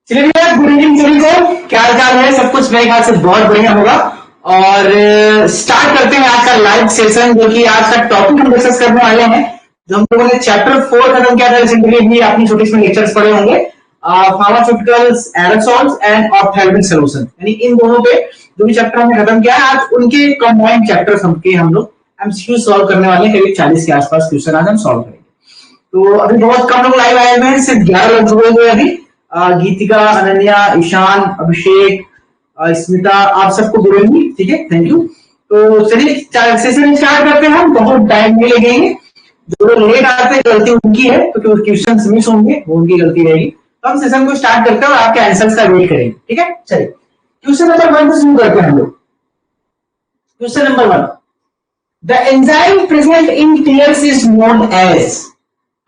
चलिए भैया, good evening सभी को। क्या हाल चाल है? सब कुछ मेरे ख्याल से बहुत बढ़िया होगा। और स्टार्ट करते हैं आज का लाइव सेशन, जो कि आज का टॉपिक हम डिस्कस करने वाले हैं। जो हम लोगों ने चैप्टर 4 खत्म किया था रिसेंटली, भी अपनी छोटी सी लेक्चर्स पढ़े होंगे, pharmaceuticals, aerosols and ophthalmic solution, यानी इन दोनों पे जो भी चैप्टर हमने खत्म किया है, आज उनके कंबाइंड चैप्टर्स हम लोग एमसीक्यू सॉल्व करने वाले हैं। करीब 40 के आसपास क्वेश्चन आज हम सॉल्व करेंगे। तो अभी बहुत कम लोग लाइव आए हुए हैं, सिर्फ 11 लोग जुड़े हुए हैं अभी। गीतिका, अनन्या, ईशान, अभिषेक, स्मिता, आप सबको गुड इवनिंग। ठीक है, थैंक यू। तो चलिए सेशन स्टार्ट करते हैं। हम बहुत टाइम नहीं लगेंगे। जो लोग लेट आते हैं गलती उनकी है, क्योंकि क्वेश्चन मिस होंगे, वो उनकी गलती रहेगी। तो हम सेशन को स्टार्ट करते हैं और आपके आंसर्स का वेट करेंगे। ठीक है, चलिए क्वेश्चन नंबर 1 से शुरू करते हैं हम लोग। Question number 1, the enzyme present in tears is known as.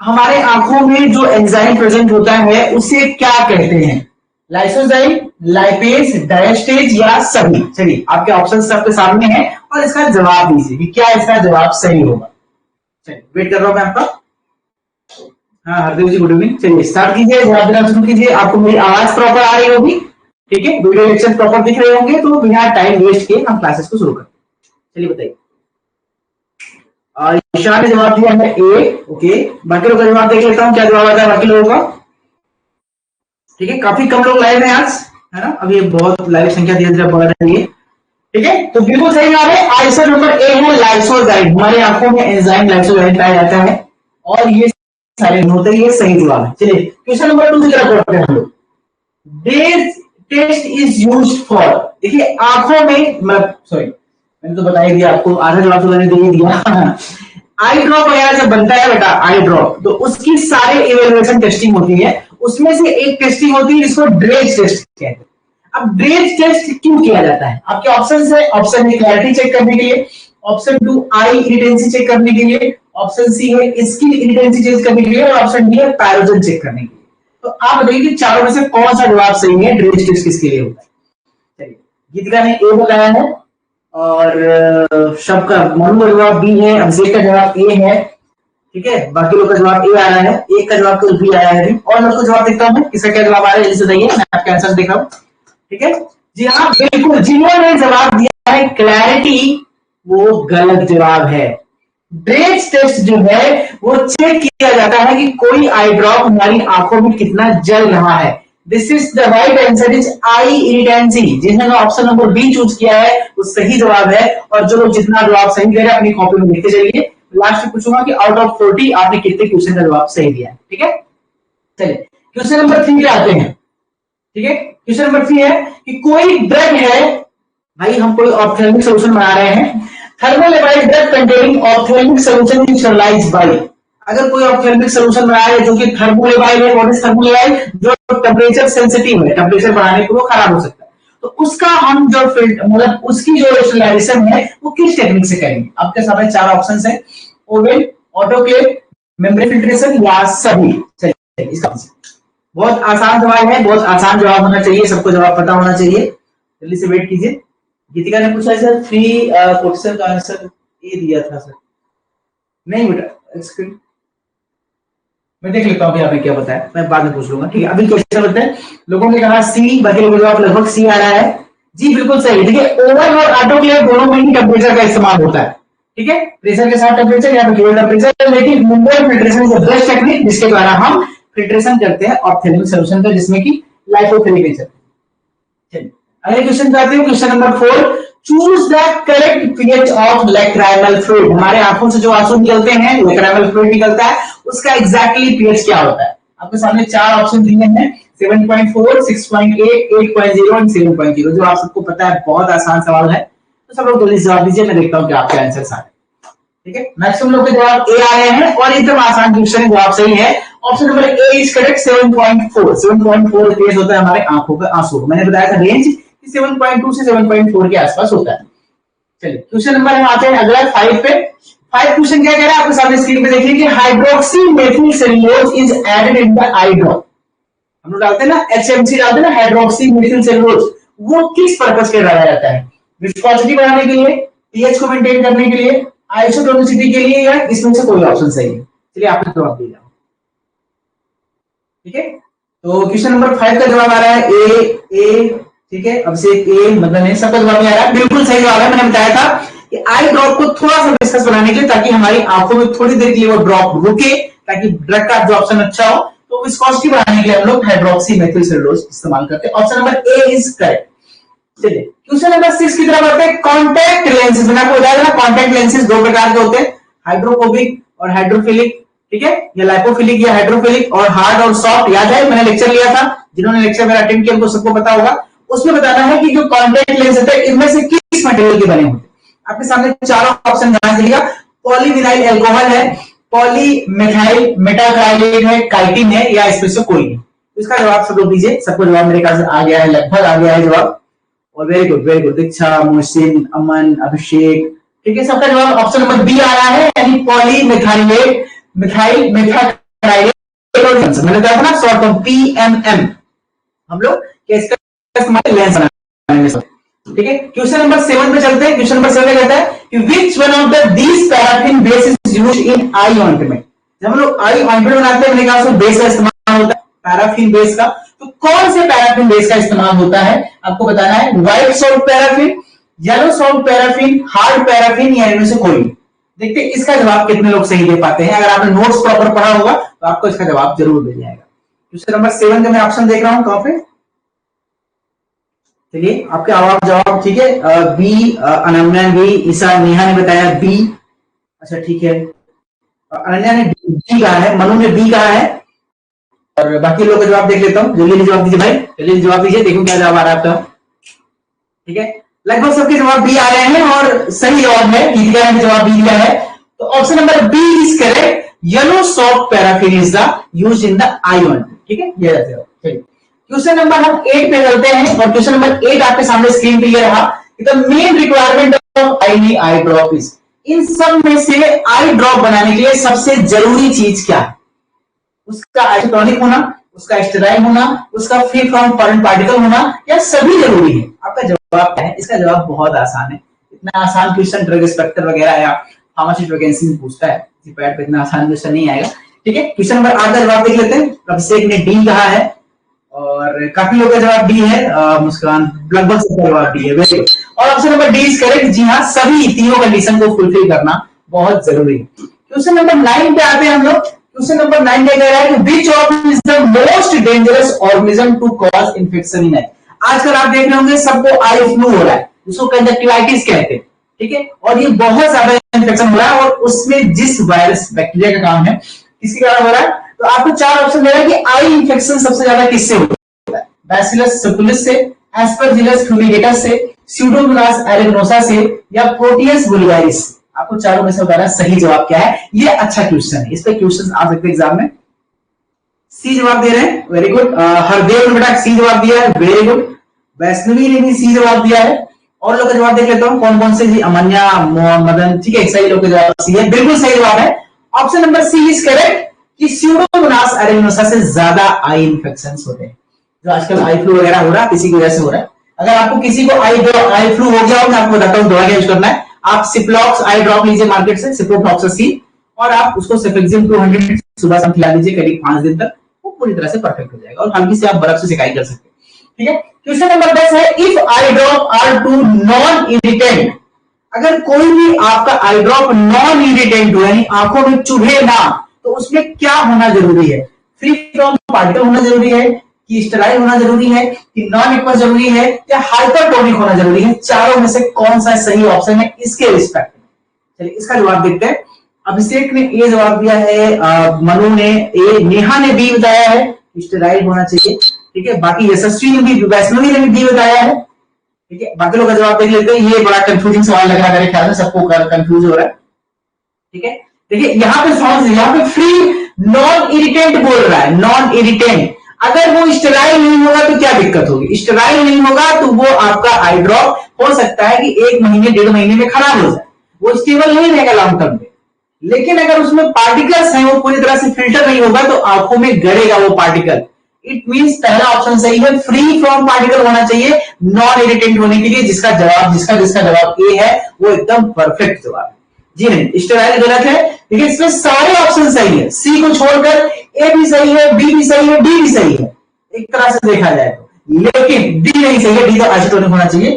हमारे आंखों में जो एंजाइम प्रेजेंट होता है उसे क्या कहते हैं? लाइसोजाइम, लाइपेज, डायस्टेज या सभी? चलिए आपके ऑप्शंस आपके सामने हैं और इसका जवाब दीजिए कि क्या इसका जवाब सही होगा। चलिए वेट कर रहा हूं मैं आपका। हाँ हरदेव जी गुड इवनिंग। चलिए स्टार्ट कीजिए, जवाब देना शुरू कीजिए। आपको मेरी आवाज प्रॉपर आ रही होगी? ठीक है, वीडियो लेक्चर प्रॉपर दिख रहे होंगे, तो बिना टाइम वेस्ट किए हम क्लासेस को शुरू करते हैं। चलिए बताइए। ईशान ने जवाब दिया है ए। ओके, बाकी लोगों का जवाब देख लेता हूं, क्या जवाब आता है बाकी लोगों का। ठीक है, काफी कम लोग लाइव हैं आज, है ना? अभी बहुत लाइव संख्या धीरे धीरे बढ़ रही है। ठीक है, तो बिल्कुल सही जवाब है। आंसर नंबर ए है लाइसोजाइम। हमारी आंखों में एंजाइम लाइसोजाइम पाया जाता है और ये सारे होते हैं, ये सही जवाब है। चलिए क्वेश्चन नंबर 2 की तरफ बढ़ते हैं हम लोग। This test is used for. देखिए आंखों में, सॉरी मैंने तो बता ही दिया आपको, आधा जवाब तो मैंने दे ही दिया। आई ड्रॉप वगैरह जब बनता है बेटा, आई ड्रॉप, तो उसकी सारे इवेल्युएशन टेस्टिंग होती है। उसमें से एक टेस्टिंग होती है जिसको ड्रेज टेस्ट कहते हैं। अब ड्रेज टेस्ट क्यों किया जाता है? आपके ऑप्शन है, ऑप्शन ए क्लैरिटी चेक करने के लिए, ऑप्शन 2 आई इरिटेंसी चेक करने के लिए, ऑप्शन सी है स्किन इरिटेंसी चेक करने के लिए, और ऑप्शन डी है पैरोजन चेक करने के लिए। तो आप बताइए कि चारों में से कौन सा जवाब सही है? ड्रेज टेस्ट किसके लिए होता है? चलिए गीतिका ने ए बताया है और शब का मनु का जवाब बी है, अभिषेक का जवाब ए है। ठीक है, बाकी लोग का जवाब ए आ रहा है, एक का जवाब तो बी आया है। और मैं जवाब देखता हूं किसका क्या जवाब आ रहा है, जल्दी से बताइए, मैं आपके आंसर देख रहा हूं। ठीक है जी हाँ, बिल्कुल जिन्होंने जवाब दिया है क्लैरिटी, वो गलत जवाब है। ड्रेज टेस्ट जो है वो चेक किया जाता है कि कोई आई ड्रॉप हमारी आंखों में कितना जल रहा है। This is the right answer is eye irritancy. जिन्होंने ऑप्शन नंबर बी चूज किया है वो सही जवाब है। और जो लोग जितना जवाब सही दे रहे हैं अपनी कॉपी में लिखते चलिए। लास्ट में पूछूंगा कि आउट ऑफ 40 आपने कितने क्वेश्चन का जवाब सही दिया है। ठीक है, चलिए क्वेश्चन नंबर 3 पे आते हैं। ठीक है, क्वेश्चन नंबर 3 है कि कोई ड्रग है, भाई हम कोई ऑप्थेल्मिक सॉल्यूशन बना रहे हैं, thermolabile drug containing ophthalmic solution is sterilized by. अगर कोई ऑप्थेल्मिक सॉल्यूशन बना रहा है जो कि थर्मोलेबाइल है, व्हाट इज थर्मोलेबाइल? जो टेम्परेचर सेंसिटिव है, टेम्परेचर बढ़ाने पे वो खराब हो सकता है, तो उसका हम जो मतलब उसकी जो स्टरलाइजेशन है वो किस टेक्निक से करेंगे? आपके सामने 4 ऑप्शंस है, ओवेल, ऑटोक्लेव, मेम्ब्रेन फिल्ट्रेशन या सभी। चलिए इसका बहुत आसान सवाल है, बहुत आसान जवाब होना चाहिए, सबको जवाब पता होना चाहिए। जल्दी से वेट कीजिए। गीतिका ने पूछा सर 3 क्वेश्चन का आंसर ए दिया था सर। नहीं बेटा, स्क्रीन मैं देख लेता हूँ अभी आपने क्या बताया, मैं बाद में पूछ लूंगा। ठीक है, अभी क्वेश्चन बताते हैं। लोगों ने कहा सी, बाकी लोगों का जवाब लगभग सी आ रहा है। जी बिल्कुल सही। देखिए ओवन और ऑटोक्लेव दोनों में ही टेम्परेचर का इस्तेमाल होता है। ठीक है, प्रेशर के साथ टेम्परेचर या फिर केवल टेम्परेचर, लेकिन membrane filtration is the best technique जिसके द्वारा हम फिल्ट्रेशन करते हैं ऑप्थेल्मिक सॉल्यूशन का, जिसमें कि लाइपोथेरेपी चलती है। अगले क्वेश्चन पे आते हैं, question number 4, choose the correct pH of lacrimal fluid. हमारे आंखों से जो आंसू निकलते हैं, लैक्राइमल फ्लूइड निकलता है, उसका एग्जैक्टली पीएच क्या होता है? आपके सामने 4 ऑप्शन दिए हैं, 7.4, 6.8, 8.0 और 7.0। जो आप सबको पता है, बहुत आसान सवाल है, तो सब लोग जल्दी जवाब दीजिए, मैं देखता हूं कि आपके आंसर आ रहे। ठीक है, मैक्सिमम लोग के जवाब ए आए हैं और एकदम आसान क्वेश्चन है, जवाब सही है। Option number A is correct. 7.4 7.4 pH होता है हमारे आंखों का आंसू। मैंने बताया था रेंज 7.2 से 7.4 के आसपास होता है। चलिए क्वेश्चन नंबर हम आते हैं अगला 5 पे। 5 क्वेश्चन क्या कह रहा है आपके सामने स्क्रीन पे देखिए कि hydroxy methyl cellulose is added in the eye drop. हम लोग डालते हैं ना, एचएमसी डालते हैं ना, हाइड्रोक्सी मेथिल सेलुलोज, वो किस पर्पस के लिए डाला जाता है? विस्कोसिटी बढ़ाने के लिए, पीएच को मेंटेन करने के लिए, आइसोटोनिसिटी के लिए, या इसमें से कोई ऑप्शन सही है? चलिए आपने जवाब दिया। ठीक है, तो क्वेश्चन नंबर 5 का जवाब आ रहा है ए। ठीक है, अभिषेक ए, मतलब नहीं, सबका जवाब नहीं आ रहा है, बिल्कुल सही जवाब है। मैंने बताया था कि आई ड्रॉप को थोड़ा सा डिस्कस बनाने के लिए, ताकि हमारी आंखों में थोड़ी देर के लिए वो ड्रॉप रुके, ताकि ड्रग का एब्जॉर्प्शन अच्छा हो। तो विस्कोसिटी बढ़ाने के लिए हम लोग हाइड्रोक्सी मेथिल सेलुलोज इस्तेमाल करते हैं। Option number A is correct. चलिए क्वेश्चन नंबर 6 की तरफ आते हैं। कॉन्टैक्ट लेंसेज, मैंने आपको बताया था, कॉन्टैक्ट लेंसेज दो प्रकार के होते हैं, हाइड्रोफोबिक और हाइड्रोफिलिक। ठीक है, या लाइपोफिलिक या हाइड्रोफिलिक, और हार्ड और सॉफ्ट। याद है, मैंने लेक्चर लिया था, जिन्होंने लेक्चर मेरा अटेंड किया उनको सबको पता होगा। उसमें बताना है कि जो कॉन्टैक्ट लेंस होते हैं इनमें से किस मटेरियल के बने होते हैं। आपके सामने चारों ऑप्शन ध्यान से लिया। पॉलीविनाइल अल्कोहल है, पॉलीमेथाइल मेटाक्राइलेट है, काइटिन है, या इसमें से कोई नहीं। तो इसका जवाब सब लोग दीजिए। सबको जवाब मेरे ख्याल से आ गया है, लगभग आ गया है जवाब। और वेरी गुड, वेरी गुड। दीक्षा, मोहसिन, अमन, अभिषेक, ठीक है, सबका जवाब ऑप्शन नंबर बी आ रहा है, यानी पॉलीमेथाइलेट मिथाइल मेथाक्राइलेट। मैंने कहा था ना, शॉर्ट फॉर्म पीएमएम। हम लोग इसका इस्तेमाल लेंस बनाने में। ठीक है, क्वेश्चन नंबर 7 पे चलते हैं। क्वेश्चन नंबर 7 कहता है कि which one of these paraffin base is used in eye ointment। जब हम लोग आई ऑइंटमेंट बनाते हैं, मैंने कहा उसमें बेस का इस्तेमाल होता है, पैराफिन बेस का। तो कौन से पैराफिन बेस का इस्तेमाल होता है आपको बताना है। White salt paraffin, yellow salt paraffin, hard paraffin, या इनमें से कोई। देखते हैं इसका जवाब कितने लोग सही दे पाते हैं। अगर आपने नोट्स प्रॉपर पढ़ा होगा तो आपको इसका जवाब जरूर मिल जाएगा। क्वेश्चन नंबर 7 का मैं ऑप्शन देख रहा हूं कहां पे। चलिए आपके जवाब ठीक है। बी, अनन्या बी, ईसा, नेहा ने बताया बी। अच्छा ठीक है, अनन्या ने बी कहा है, मनु ने बी कहा है, और बाकी लोगों का जवाब देख लेता हूँ। जल्दी जवाब दीजिए भाई, जल्दी जवाब दीजिए, देखो क्या जवाब आ रहा है आपका। ठीक है, लगभग सबके जवाब बी आ रहे हैं, और सही जवाब है, गीतिका ने जवाब बी दिया है। तो option number B is correct. Yellow soft paraffin is the used in the eye ointment. ठीक है, ये रहते हो। चलिए क्वेश्चन नंबर हम 8 पे चलते हैं, और क्वेश्चन नंबर 8 आपके सामने स्क्रीन पे रहा। The main requirement of eye drop is, इन सब में से आई ड्रॉप बनाने के लिए सबसे जरूरी चीज क्या है। उसका आइसोटोनिक होना, उसका स्टेराइल होना, उसका फ्री फ्रॉम फॉरेन पार्टिकल होना, या सभी जरूरी है। आपका जवाब क्या है? इसका जवाब बहुत आसान है। इतना आसान क्वेश्चन ड्रग इंस्पेक्टर वगैरह या फार्मासिस्ट वैकेंसी में पूछता है, पैड पे इतना आसान क्वेश्चन नहीं आएगा। ठीक है, क्वेश्चन नंबर 8 का जवाब देख लेते हैं। अभिषेक ने डी कहा है, और काफी लोगों का जवाब डी है। मुस्कान, लगभग सबका जवाब डी है। वेरी गुड, और option number D is correct. जी हाँ, सभी तीनों कंडीशन को फुलफिल करना बहुत जरूरी है। क्वेश्चन नंबर 9 पे आते हैं हम लोग। क्वेश्चन नंबर 9 कह रहा है कि which of is the most dangerous organism to cause infection in eye। आजकल आप देख रहे होंगे सबको आई फ्लू हो रहा है, उसको कंजक्टिवाइटिस कहते हैं। ठीक है, और ये बहुत ज्यादा इन्फेक्शन हो रहा है, और उसमें जिस वायरस बैक्टीरिया का काम है, किसके कारण हो रहा है। तो आपको 4 ऑप्शन दे रहा है कि आई इन्फेक्शन सबसे ज्यादा किससे होता है। बैसिलस सबटिलिस से, एस्परजिलस फ्यूमिगेटस से, स्यूडोमोनास एरेगनोसा से, या प्रोटियस बुल्गारिस से। आपको चारों में से बताना सही जवाब क्या है। ये अच्छा क्वेश्चन है, इस पे क्वेश्चन आ सकते हैं एग्जाम में। सी जवाब दे रहे हैं, वेरी गुड। हरदेव ने बेटा सी जवाब दिया है, वेरी गुड। वैष्णवी ने भी सी जवाब दिया है। और लोग का जवाब देख लेता हूं कौन कौन से जी। अमन्या, मदन, ठीक है, सही लोग का जवाब सी है, बिल्कुल सही जवाब है। Option number C is correct कि स्यूडोमोनास एरेगनोसा से ज्यादा आई इन्फेक्शंस होते हैं। जो आजकल आई फ्लू वगैरह हो रहा है, किसी की वजह से हो रहा है। अगर आपको किसी को आई फ्लू हो गया हो, मैं आपको बताता हूं दवा यूज करना है। आप सिप्लॉक्स आई ड्रॉप लीजिए मार्केट से, सिप्रोफ्लॉक्सासिन, और आप उसको सेफेक्सिम 200 सुबह शाम खिला दीजिए करीब 5 दिन तक, वो पूरी तरह से परफेक्ट हो जाएगा। और हल्की से आप बर्फ से सिकाई कर सकते हैं। ठीक है, क्वेश्चन नंबर 10 है, if eye drop are to non irritant. अगर कोई भी आपका आई ड्रॉप नॉन इरिटेंट हो, यानी आंखों में चुभे ना, तो उसमें क्या होना जरूरी है। फ्री फ्रॉम पार्टिकल होना जरूरी है, कि स्टेराइल होना जरूरी है, कि नॉन एक्वस जरूरी है, या हाइपरटोनिक होना जरूरी है। चारों में से कौन सा सही ऑप्शन है इसके रिस्पेक्ट में। चलिए इसका जवाब देखते हैं। अभिषेक ने ए जवाब दिया है, मनु ने ए, नेहा ने बी बताया है, स्टेराइल होना चाहिए। ठीक है, बाकी यशस्वी ने भी, वैष्णवी ने भी बी बताया है। ठीक है, बाकी लोग का जवाब देख लेते हैं। ये बड़ा कंफ्यूजिंग सवाल लग रहा है मेरे ख्याल में, सबको कंफ्यूज हो रहा है। ठीक है, देखिए यहाँ पे फ्री नॉन इरिटेंट बोल रहा है, नॉन इरिटेंट। अगर वो स्टेराइल नहीं होगा तो क्या दिक्कत होगी। स्टेराइल नहीं होगा तो वो आपका आई ड्रॉप हो सकता है कि 1 महीने 1.5 महीने में खराब हो जाए, वो स्टेबल नहीं रहेगा लॉन्ग टर्म में। लेकिन अगर उसमें पार्टिकल्स हैं, वो पूरी तरह से फिल्टर नहीं होगा, तो आंखों में गड़ेगा वो पार्टिकल। इट मींस पहला ऑप्शन सही है, फ्री फ्रॉम पार्टिकल होना चाहिए नॉन इरिटेंट होने के लिए। जिसका जवाब ए है, वो एकदम परफेक्ट जवाब है। जी नहीं, स्टेराइल गलत है। ठीक है, इसमें सारे ऑप्शन सही है, सी को छोड़कर ए भी सही है, बी भी सही है, डी भी सही है। एक तरह से देखा जाए तो, लेकिन डी नहीं सही है, डी तो आइसोटोनिक होना चाहिए।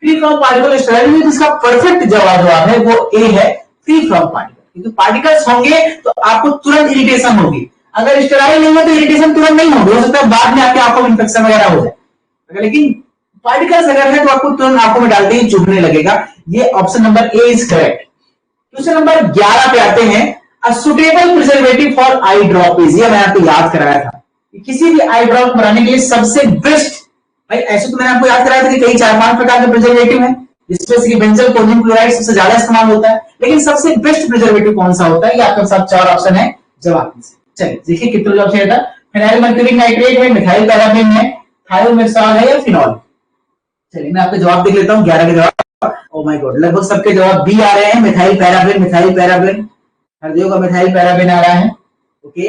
फ्री फ्रॉम पार्टिकल स्टेराइल में जिसका परफेक्ट जवाब है वो ए है, फ्री फ्रॉम पार्टिकल। क्योंकि पार्टिकल्स होंगे तो आपको तुरंत इरिटेशन होगी, अगर स्टेराइल नहीं है तो इरिटेशन तुरंत नहीं होगी, हो सकता है बाद में आपके आंखों में इंफेक्शन वगैरह हो जाए, लेकिन पार्टिकल्स अगर है तो आपको तुरंत आंखों में डालते ही चुभने लगेगा। ये option number A is correct. Question number 11 पे आते हैं, a suitable preservative for I drop is, ये मैंने आपको याद कराया था, किसी भी आई ड्रॉप बनाने के लिए सबसे बेस्ट, भाई ऐसे तो मैंने आपको याद कराया था कि कई 4-5 प्रकार के प्रिजर्वेटिव हैं, जिसमें से बेंजल कोनियम क्लोराइड सबसे ज्यादा इस्तेमाल होता है, लेकिन सबसे बेस्ट प्रिजर्वेटिव कौन सा होता है, ये आपके साथ 4 ऑप्शन है, जवाब कीजिए। चलिए देखिए कितने ऑप्शन है, फिनाइल मर्क्यूरिक नाइट्रेट है, मिथाइल पैराबेन है, थायोमेथ्सॉल है या फिनॉल। चलिए मैं आपको जवाब देख लेता हूं, 11 के जवाब। ओ माय गॉड, लगभग सबके जवाब बी आ रहे हैं, methyl paraben, methyl paraben, Hardev का मिथाइल पैराबेन आ रहा है, ओके।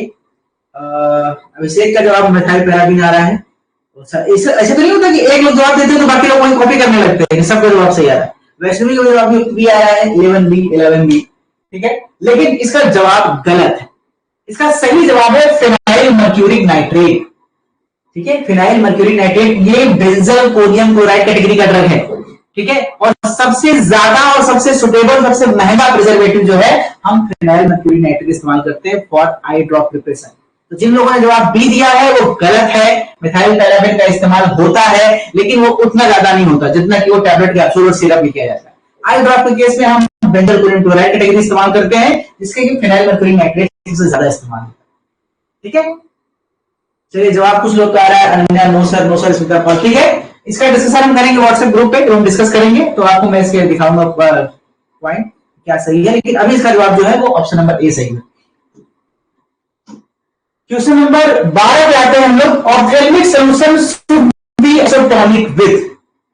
अभिषेक का जवाब मिथाइल पैराबेन आ रहा है। ऐसे तो नहीं होता कि एक लोग जवाब देते हैं तो बाकी लोग वही कॉपी करने लगते हैं, सबका जवाब सही आ रहा है। वैष्णवी का जवाब बी आ रहा है, 11 बी, ठीक है, लेकिन इसका जवाब गलत है। इसका सही जवाब है फिनाइल मर्क्यूरिक नाइट्रेट, ठीक है, फिनाइल मर्क्यूरिक नाइट्रेट ये बेंजल कोनियम क्लोराइड कैटेगरी का ड्रग है, ठीक है, और सबसे ज्यादा और सबसे सुटेबल, सबसे महंगा प्रिजर्वेटिव जो है हम फिनाइल मर्क्यूरिक नाइट्रेट इस्तेमाल करते हैं फॉर आई ड्रॉप प्रिपरेशन। तो जिन लोगों ने जवाब बी दिया है वो गलत है, मिथाइल पैराबेन का इस्तेमाल होता है लेकिन वो उतना ज्यादा नहीं होता जितना कि वो टैबलेट कैप्सूल और सिरप में किया जाता है। आई ड्रॉप के केस में हम बेंजल कोनियम क्लोराइड कैटेगरी इस्तेमाल करते हैं, जिसके कि फिनाइल मर्क्यूरिक नाइट्रेट सबसे ज्यादा इस्तेमाल होता है, ठीक है। चलिए जवाब कुछ लोग का आ रहा है, अनन्या नो सर स्मिता पाल, ठीक है, इसका डिस्कशन हम करेंगे व्हाट्सएप ग्रुप पे, तो हम डिस्कस करेंगे, तो आपको मैं इसके दिखाऊंगा पॉइंट क्या सही है, लेकिन अभी इसका जवाब जो है वो ऑप्शन नंबर ए सही है। क्वेश्चन नंबर 12 पे आते हैं हम लोग, ophthalmic solution should be isotonic with.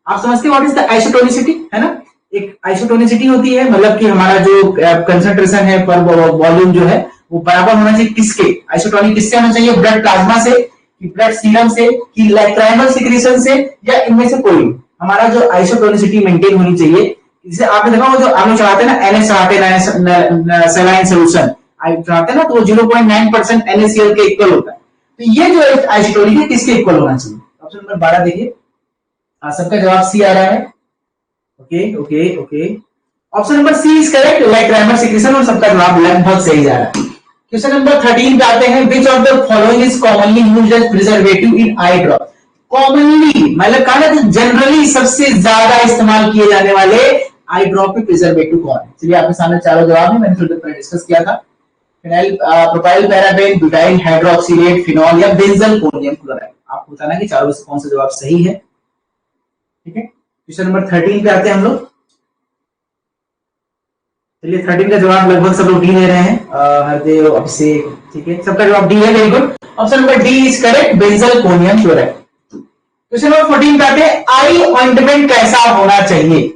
आप समझते हैं व्हाट इज द आइसोटोनिसिटी, है ना, एक आइसोटोनिसिटी होती है, मतलब कि हमारा जो कंसंट्रेशन है पर वॉल्यूम जो है वो बराबर होना चाहिए, किसके, आइसोटोनिक किससे होना चाहिए, ब्लड प्लाज्मा से कि ब्लड सीरम से कि लैक्राइमल सिक्रीशन से, या इनमें से कोई। हमारा जो आइसोटोनिसिटी मेंटेन होनी चाहिए, जैसे आपने देखा वो जो हम लोग चढ़ाते हैं ना, NH चढ़ाते हैं सलाइन सोल्यूशन चढ़ाते हैं ना, तो वो 0.9% NaCl के इक्वल होता है। तो ये जो आइसोटोनिक है किसके इक्वल होना चाहिए, ऑप्शन नंबर 12 देखिए, सबका जवाब सी आ रहा है, okay okay okay, option number C is correct, lacrimal secretion, और सबका जवाब लगभग सही जा रहा है। क्वेश्चन नंबर 13 पे आते हैं, which of the following is commonly used as preservative in eye drop. Commonly मतलब कहा ना, जनरली सबसे ज्यादा इस्तेमाल किए जाने वाले आई ड्रॉप में प्रिजर्वेटिव कौन है। चलिए आपके सामने चारों जवाब है, मैंने थोड़ी देर पहले डिस्कस किया था, phenyl propyl paraben, butyl hydroxylate, phenol या बेंजल कोनियम क्लोराइड। आप बताना कि चारों में से कौन सा जवाब सही है, ठीक है। क्वेश्चन नंबर 13 पे आते हैं हम लोग, चलिए 13 का जवाब लगभग सब लोग डी दे रहे हैं, हरदेव, अभिषेक, ठीक है, सबका जवाब डी है, very good, option number D is correct, benzyl conium chloride. Question number 14 पे आते हैं, आई ऑइंटमेंट कैसा होना चाहिए,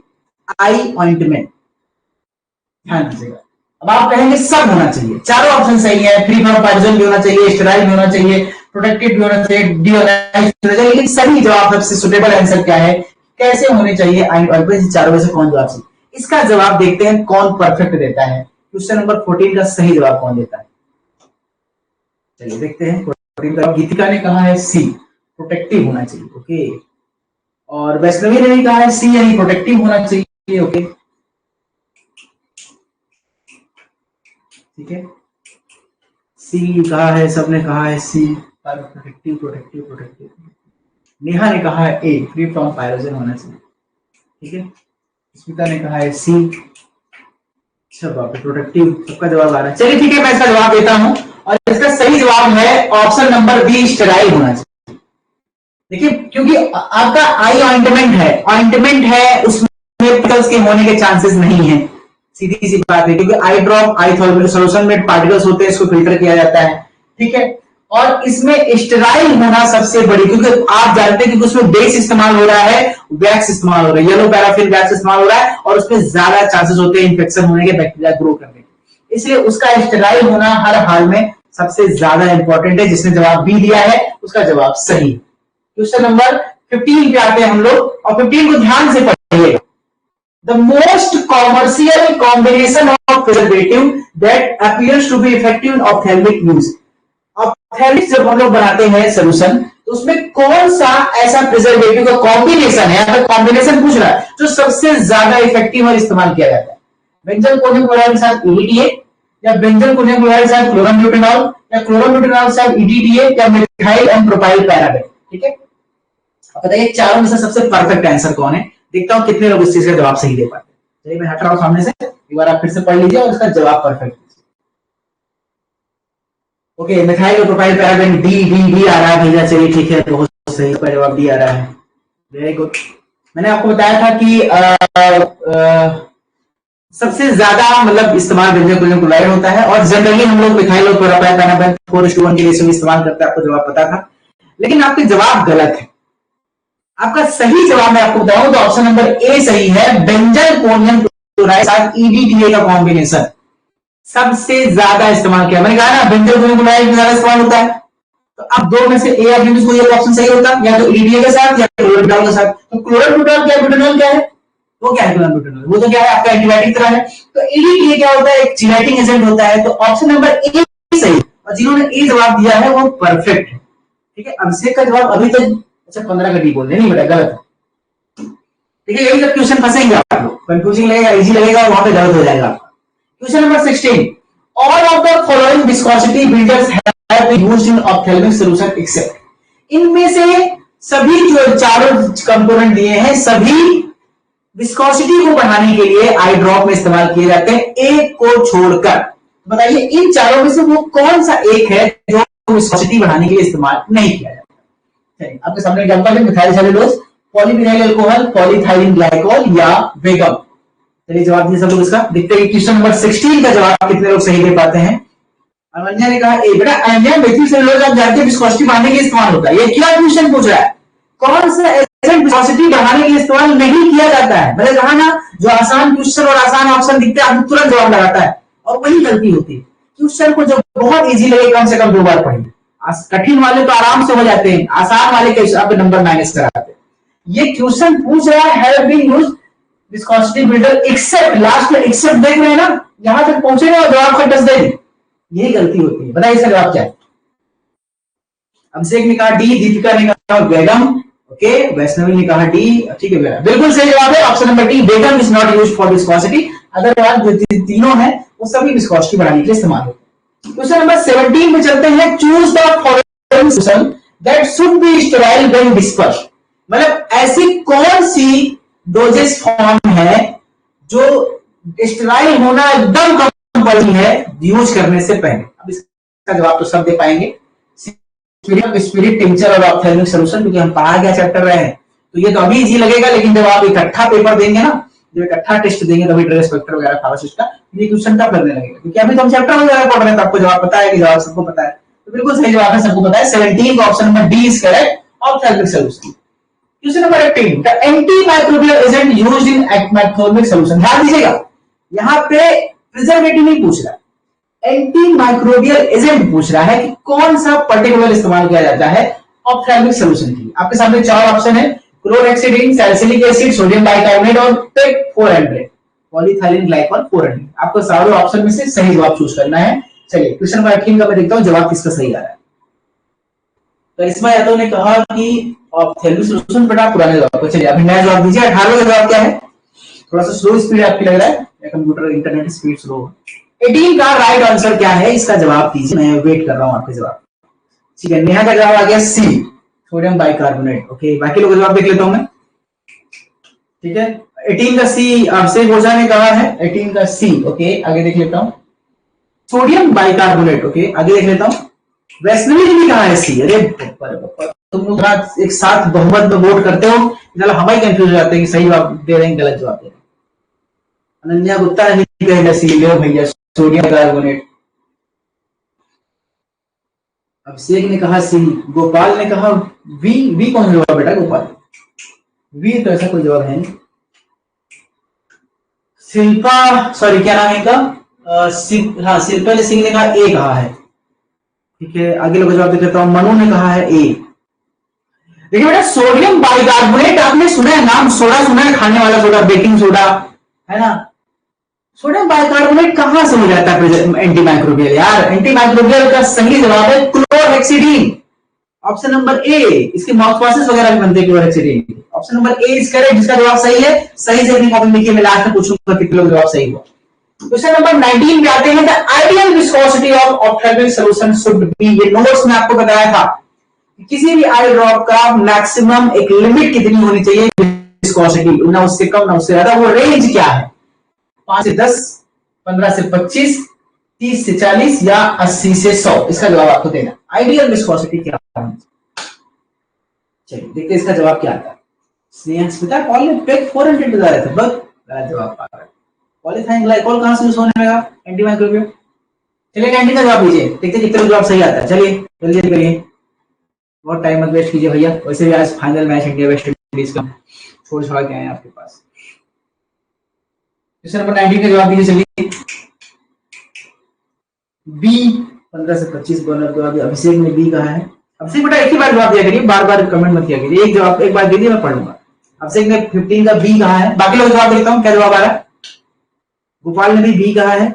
आई ऑइंटमेंट, ध्यान दीजिएगा। अब आप कहेंगे सब होना चाहिए, चारों ऑप्शन सही है, फ्री फ्रॉम पार्टिजन भी होना चाहिए, स्टेराइल भी होना चाहिए, प्रोटेक्टेड भी होना चाहिए, डीओनाइज्ड होना चाहिए, लेकिन सही जवाब सबसे सुटेबल आंसर क्या है, कैसे होने चाहिए आई ऑइंटमेंट, चारों में से कौन जवाब सही। इसका जवाब देखते हैं कौन परफेक्ट देता है। क्वेश्चन नंबर 14 का सही जवाब कौन देता है, चलिए देखते हैं। 14 का गीतिका ने कहा है सी, प्रोटेक्टिव होना चाहिए, ओके, और वैष्णवी ने भी कहा है सी यानी प्रोटेक्टिव होना चाहिए, ओके, ठीक है, सी कहा है, सबने कहा है सी पर प्रोटेक्टिव प्रोटेक्टिव प्रोटेक्टिव। नेहा ने कहा है ए, फ्री फ्रॉम पायरोजन होना चाहिए, ठीक है, स्मिता ने कहा है सी, अच्छा प्रोटेक्टिव, सबका जवाब आ रहा है। चलिए ठीक है, मैं इसका जवाब देता हूं, और इसका सही जवाब है ऑप्शन नंबर बी, स्टेराइल होना चाहिए। देखिए क्योंकि आपका आई ऑइंटमेंट है, उसमें पार्टिकल्स के होने के चांसेस नहीं है, सीधी सी बात है, क्योंकि आई ड्रॉप आई सॉल्यूशन में पार्टिकल्स होते हैं, इसको फिल्टर किया जाता है, ठीक है, और इसमें स्टेराइल होना सबसे बड़ी, क्योंकि आप जानते हैं कि उसमें बेस इस्तेमाल हो रहा है, वैक्स इस्तेमाल हो रहा है, येलो पैराफिन वैक्स इस्तेमाल हो रहा है, और उसमें ज्यादा चांसेस होते हैं इन्फेक्शन होने के, बैक्टीरिया ग्रो करने के, इसलिए उसका स्टेराइल होना हर हाल में सबसे ज्यादा इंपॉर्टेंट है। जिसने जवाब बी दिया है उसका जवाब सही। क्वेश्चन नंबर 15 पे आते हैं हम लोग, और 15 को ध्यान से पढ़िएगा। The most commercial combination of preservative that appears to be effective in ophthalmic use. Ophthalmic जब हम लोग बनाते हैं सोल्यूशन, तो उसमें कौन सा ऐसा प्रिजर्वेटिव का कॉम्बिनेशन है, अगर कॉम्बिनेशन पूछ रहा है, जो सबसे ज्यादा इफेक्टिव और इस्तेमाल किया जाता है? बेंजल कोनियम क्लोराइड के साथ EDTA, या बेंजल कोनियम क्लोराइड के साथ क्लोरोब्यूटेनॉल, या क्लोरोब्यूटेनॉल के साथ EDTA, या मिथाइल एंड प्रोपाइल पैराबेन। ठीक है, अब बताइए चारों में से सबसे परफेक्ट आंसर कौन है? देखता हूं कितने लोग इस चीज का जवाब सही दे पाते हैं। चलिए मैं हट रहा हूं सामने से, एक बार आप फिर से पढ़ लीजिए और इसका जवाब परफेक्ट। ओके, मिथाइल और propyl paraben, D D D आ रहा है भैया। चलिए ठीक है, बहुत सही, इसका जवाब डी आ रहा है। Very good. मैंने आपको बताया था कि सबसे ज्यादा मतलब इस्तेमाल बेंजल कोनियम क्लोराइड होता है, और जनरली हम लोग मिथाइल और प्रोपाइल पैराबेन 4:1 के रेशियो में इस्तेमाल करते हैं, आपको जवाब पता था। लेकिन आपके जवाब गलत है। आपका सही जवाब मैं आपको बताऊं तो ऑप्शन नंबर ए सही है, बेंजल कोनियम क्लोराइड साथ EDTA का कॉम्बिनेशन सबसे ज्यादा इस्तेमाल किया। मैंने कहा ना बेंजल कोनियम क्लोराइड ज्यादा इस्तेमाल होता है, तो अब दो में से ए या बी में कोई एक ऑप्शन सही होता, या तो EDTA के साथ या क्लोरोब्यूटेनॉल के साथ। तो क्लोरोब्यूटेनॉल क्या, ब्यूटेनॉल क्या है? वो क्या है क्लोरोब्यूटेनॉल? वो तो क्या है, आपका एंटीबायोटिक तरह है। तो EDTA क्या होता है? एक चिलेटिंग एजेंट होता है। तो ऑप्शन नंबर ए सही, और जिन्होंने ए जवाब दिया है वो परफेक्ट है। ठीक है, अभिषेक का जवाब अभी तक अच्छा 15 का डी बोल नहीं बेटा, गलत है। ठीक है, यही सब क्वेश्चन फंसेंगे आप लोग, कंफ्यूजिंग लगेगा, इजी लगेगा, और वहां पे गलत हो जाएगा आपका। Question number 16, all of the following viscosity builders have been used in ophthalmic solution except. इनमें से सभी जो चारों कंपोनेंट दिए हैं सभी विस्कोसिटी को बढ़ाने के लिए आई ड्रॉप में इस्तेमाल किए जाते हैं, एक को छोड़कर। बताइए इन चारों में से वो कौन सा एक है जो विस्कोसिटी बढ़ाने के लिए इस्तेमाल नहीं किया जाता? आपके सामने एग्जांपल है, methyl cellulose, polyvinyl alcohol, polyethylene glycol, या वेगम। चलिए जवाब दिए सब लोग इसका। देखते हैं क्वेश्चन नंबर 16 का जवाब कितने लोग सही दे पाते हैं। अनन्या ने कहा ए। बेटा अनन्या, मेथिल सेलुलोज आप जानते हैं विस्कोसिटी बढ़ाने के लिए इस्तेमाल होता है। ये क्या क्वेश्चन पूछ रहा है? कौन सा एजेंट विस्कोसिटी बढ़ाने के लिए इस्तेमाल नहीं किया जाता है? मैंने कहा ना, जो आसान क्वेश्चन और आसान ऑप्शन दिखते हैं आप तुरंत जवाब लगाता है, और वही गलती होती है। क्वेश्चन को जो बहुत इजी लगे कम से कम 2 बार पढ़िए। कठिन वाले तो आराम से हो जाते हैं, आसान वाले के हिसाब से नंबर माइनस कराते हैं। ये क्वेश्चन पूछ रहा है have been used viscosity builder except, last में एक्सेप्ट देख रहे हैं ना, यहां तक पहुंचे ना और जवाब का टच देंगे, यही गलती होती है। बताइए इसका जवाब क्या है? अभिषेक ने कहा डी, दीपिका ने कहा वेगम, ओके, वैष्णवी ने कहा डी। ठीक है, बिल्कुल सही जवाब है option number D, Veegum is not used for viscosity. Otherwise जो तीनों है वो सभी विस्कोसिटी बढ़ाने के लिए इस्तेमाल होते हैं। क्वेश्चन नंबर 17 में चलते हैं, choose the following solution that should be sterile when dispersed. मतलब ऐसी कौन सी डोजेस फॉर्म है जो स्टेराइल होना एकदम कंपल्सरी है यूज करने से पहले? अब इसका जवाब तो सब दे पाएंगे, स्पिरिट, टिंचर और ऑप्थेल्मिक सॉल्यूशन, क्योंकि हम पढ़ा क्या चैप्टर रहे हैं। तो ये तो अभी इजी लगेगा, लेकिन जब आप इकट्ठा पेपर देंगे ना, जब इकट्ठा टेस्ट देंगे तभी ड्रेस स्पेक्टर वगैरह फार्मासिस्ट का ये क्वेश्चन टफ लगने लगेगा, क्योंकि अभी तो हम चैप्टर वगैरह पढ़ रहे हैं, तो आपको जवाब पता है कि जवाब सबको पता है। तो बिल्कुल सही जवाब है, सबको पता है। 17 का option number D is correct, ophthalmic solution. Question number 18, the anti microbial agent used in ophthalmic solution. ध्यान दीजिएगा, यहाँ पे प्रिजर्वेटिव नहीं पूछ रहा, एंटी माइक्रोबियल एजेंट पूछ रहा है कि कौन सा पर्टिकुलर इस्तेमाल किया जाता है ऑप्थेल्मिक सॉल्यूशन के लिए। आपके सामने 4 ऑप्शन है, chlorhexidine, salicylic acid, sodium bicarbonate और टेक 400, पॉलीथाइलिन ग्लाइकोल 400। आपको सारे ऑप्शन में से सही जवाब चूज करना है। चलिए क्वेश्चन नंबर 18 का मैं देखता हूं जवाब किसका सही आ रहा है। करिश्मा यादव ने कहा कि ऑप्थेल्मिक सॉल्यूशन, बेटा पुराने जवाब को। चलिए अभी नया जवाब दीजिए। 18 का जवाब क्या है? थोड़ा सा स्लो स्पीड आपकी लग रहा है, या कंप्यूटर इंटरनेट स्पीड स्लो? 18 का राइट आंसर क्या है, इसका जवाब दीजिए, मैं वेट कर रहा हूं आपके जवाब। ठीक है, नेहा का जवाब आ गया सी, सोडियम बाइकार्बोनेट। ओके, बाकी लोगों का जवाब देख लेता हूं मैं। ठीक है, 18 का सी अभिषेक ओझा ने कहा है, 18 का सी। ओके, आगे देख लेता हूं, सोडियम बाइकार्बोनेट। ओके, आगे देख लेता हूं, वैष्णवी जी ने कहा है सी। अरे तुम लोग एक साथ बहुमत में वोट करते हो, चलो हम ही कंफ्यूज हो जाते हैं कि सही जवाब दे रहे हैं गलत जवाब दे रहे हैं। अनन्या गुप्ता ने कहा सी, ले भैया सोडियम बाइकार्बोनेट। अभिषेक ने कहा सी, गोपाल ने कहा वी। वी कौन जवाब बेटा? गोपाल, वी तो ऐसा कोई जवाब है नहीं। शिल्पा, सॉरी क्या नाम है इनका, हाँ शिल्पा सिंह ने कहा ए कहा है। ठीक है, आगे लोग जवाब देता हूं। मनु ने कहा है ए। देखिए बेटा, सोडियम बाइकार्बोनेट आपने सुना है नाम, सोडा सुना है, खाने वाला सोडा, बेकिंग सोडा है ना। सोडियम बाइकार्बोनेट कहां से हो जाता है एंटी माइक्रोबियल? यार एंटी माइक्रोबियल का सही जवाब है क्लोरहेक्सिडिन। ऑप्शन नंबर ए, इसके माउथ वॉशेस वगैरह भी बनते हैं actually. Option number A is correct, जिसका जवाब सही है। सही से अपनी कॉपी लिखिए, मैं लास्ट में पूछूंगा कितने लोग जवाब सही हुआ। क्वेश्चन नंबर 19 पे आते हैं। The ideal viscosity of ophthalmic solution should be, ये नोट्स में आपको बताया था किसी भी आई ड्रॉप का मैक्सिमम एक लिमिट कितनी होनी चाहिए विस्कोसिटी, ना उससे कम ना उससे ज्यादा। वो रेंज क्या है? 5 से 10, 15 से 25, 30 से 40 या 80 से 100। इसका जवाब आपको देना। आइडियल विस्कोसिटी क्या है? चलिए देखते हैं इसका जवाब क्या आता है। स्नेहा कॉल ने पेक 400 बता रहे थे, बस गलत जवाब आ रहा है। पॉलीथाइन ग्लाइकोल कहां से यूज होने लगा? Anti microbial. चलिए कैंटीन का जवाब दीजिए, देखते हैं कितने जवाब सही आता है। चलिए जल्दी करिए, बहुत टाइम मत वेस्ट कीजिए भैया। वैसे भी आज final match India West Indies का छोड़ छाड़ के आए हैं आपके पास। क्वेश्चन नंबर 19 का जवाब दीजिए। चलिए बी 15 से 25 बोनस जवाब अभिषेक ने बी कहा है। अभिषेक बेटा एक ही बार जवाब दिया करिए, बार बार कमेंट मत किया करिए। एक जवाब एक बार दीजिए, मैं पढ़ लूंगा। अभिषेक ने 15 का बी कहा है। बाकी लोग जवाब देता हूँ, क्या जवाब आ रहा है? गोपाल ने भी बी कहा है।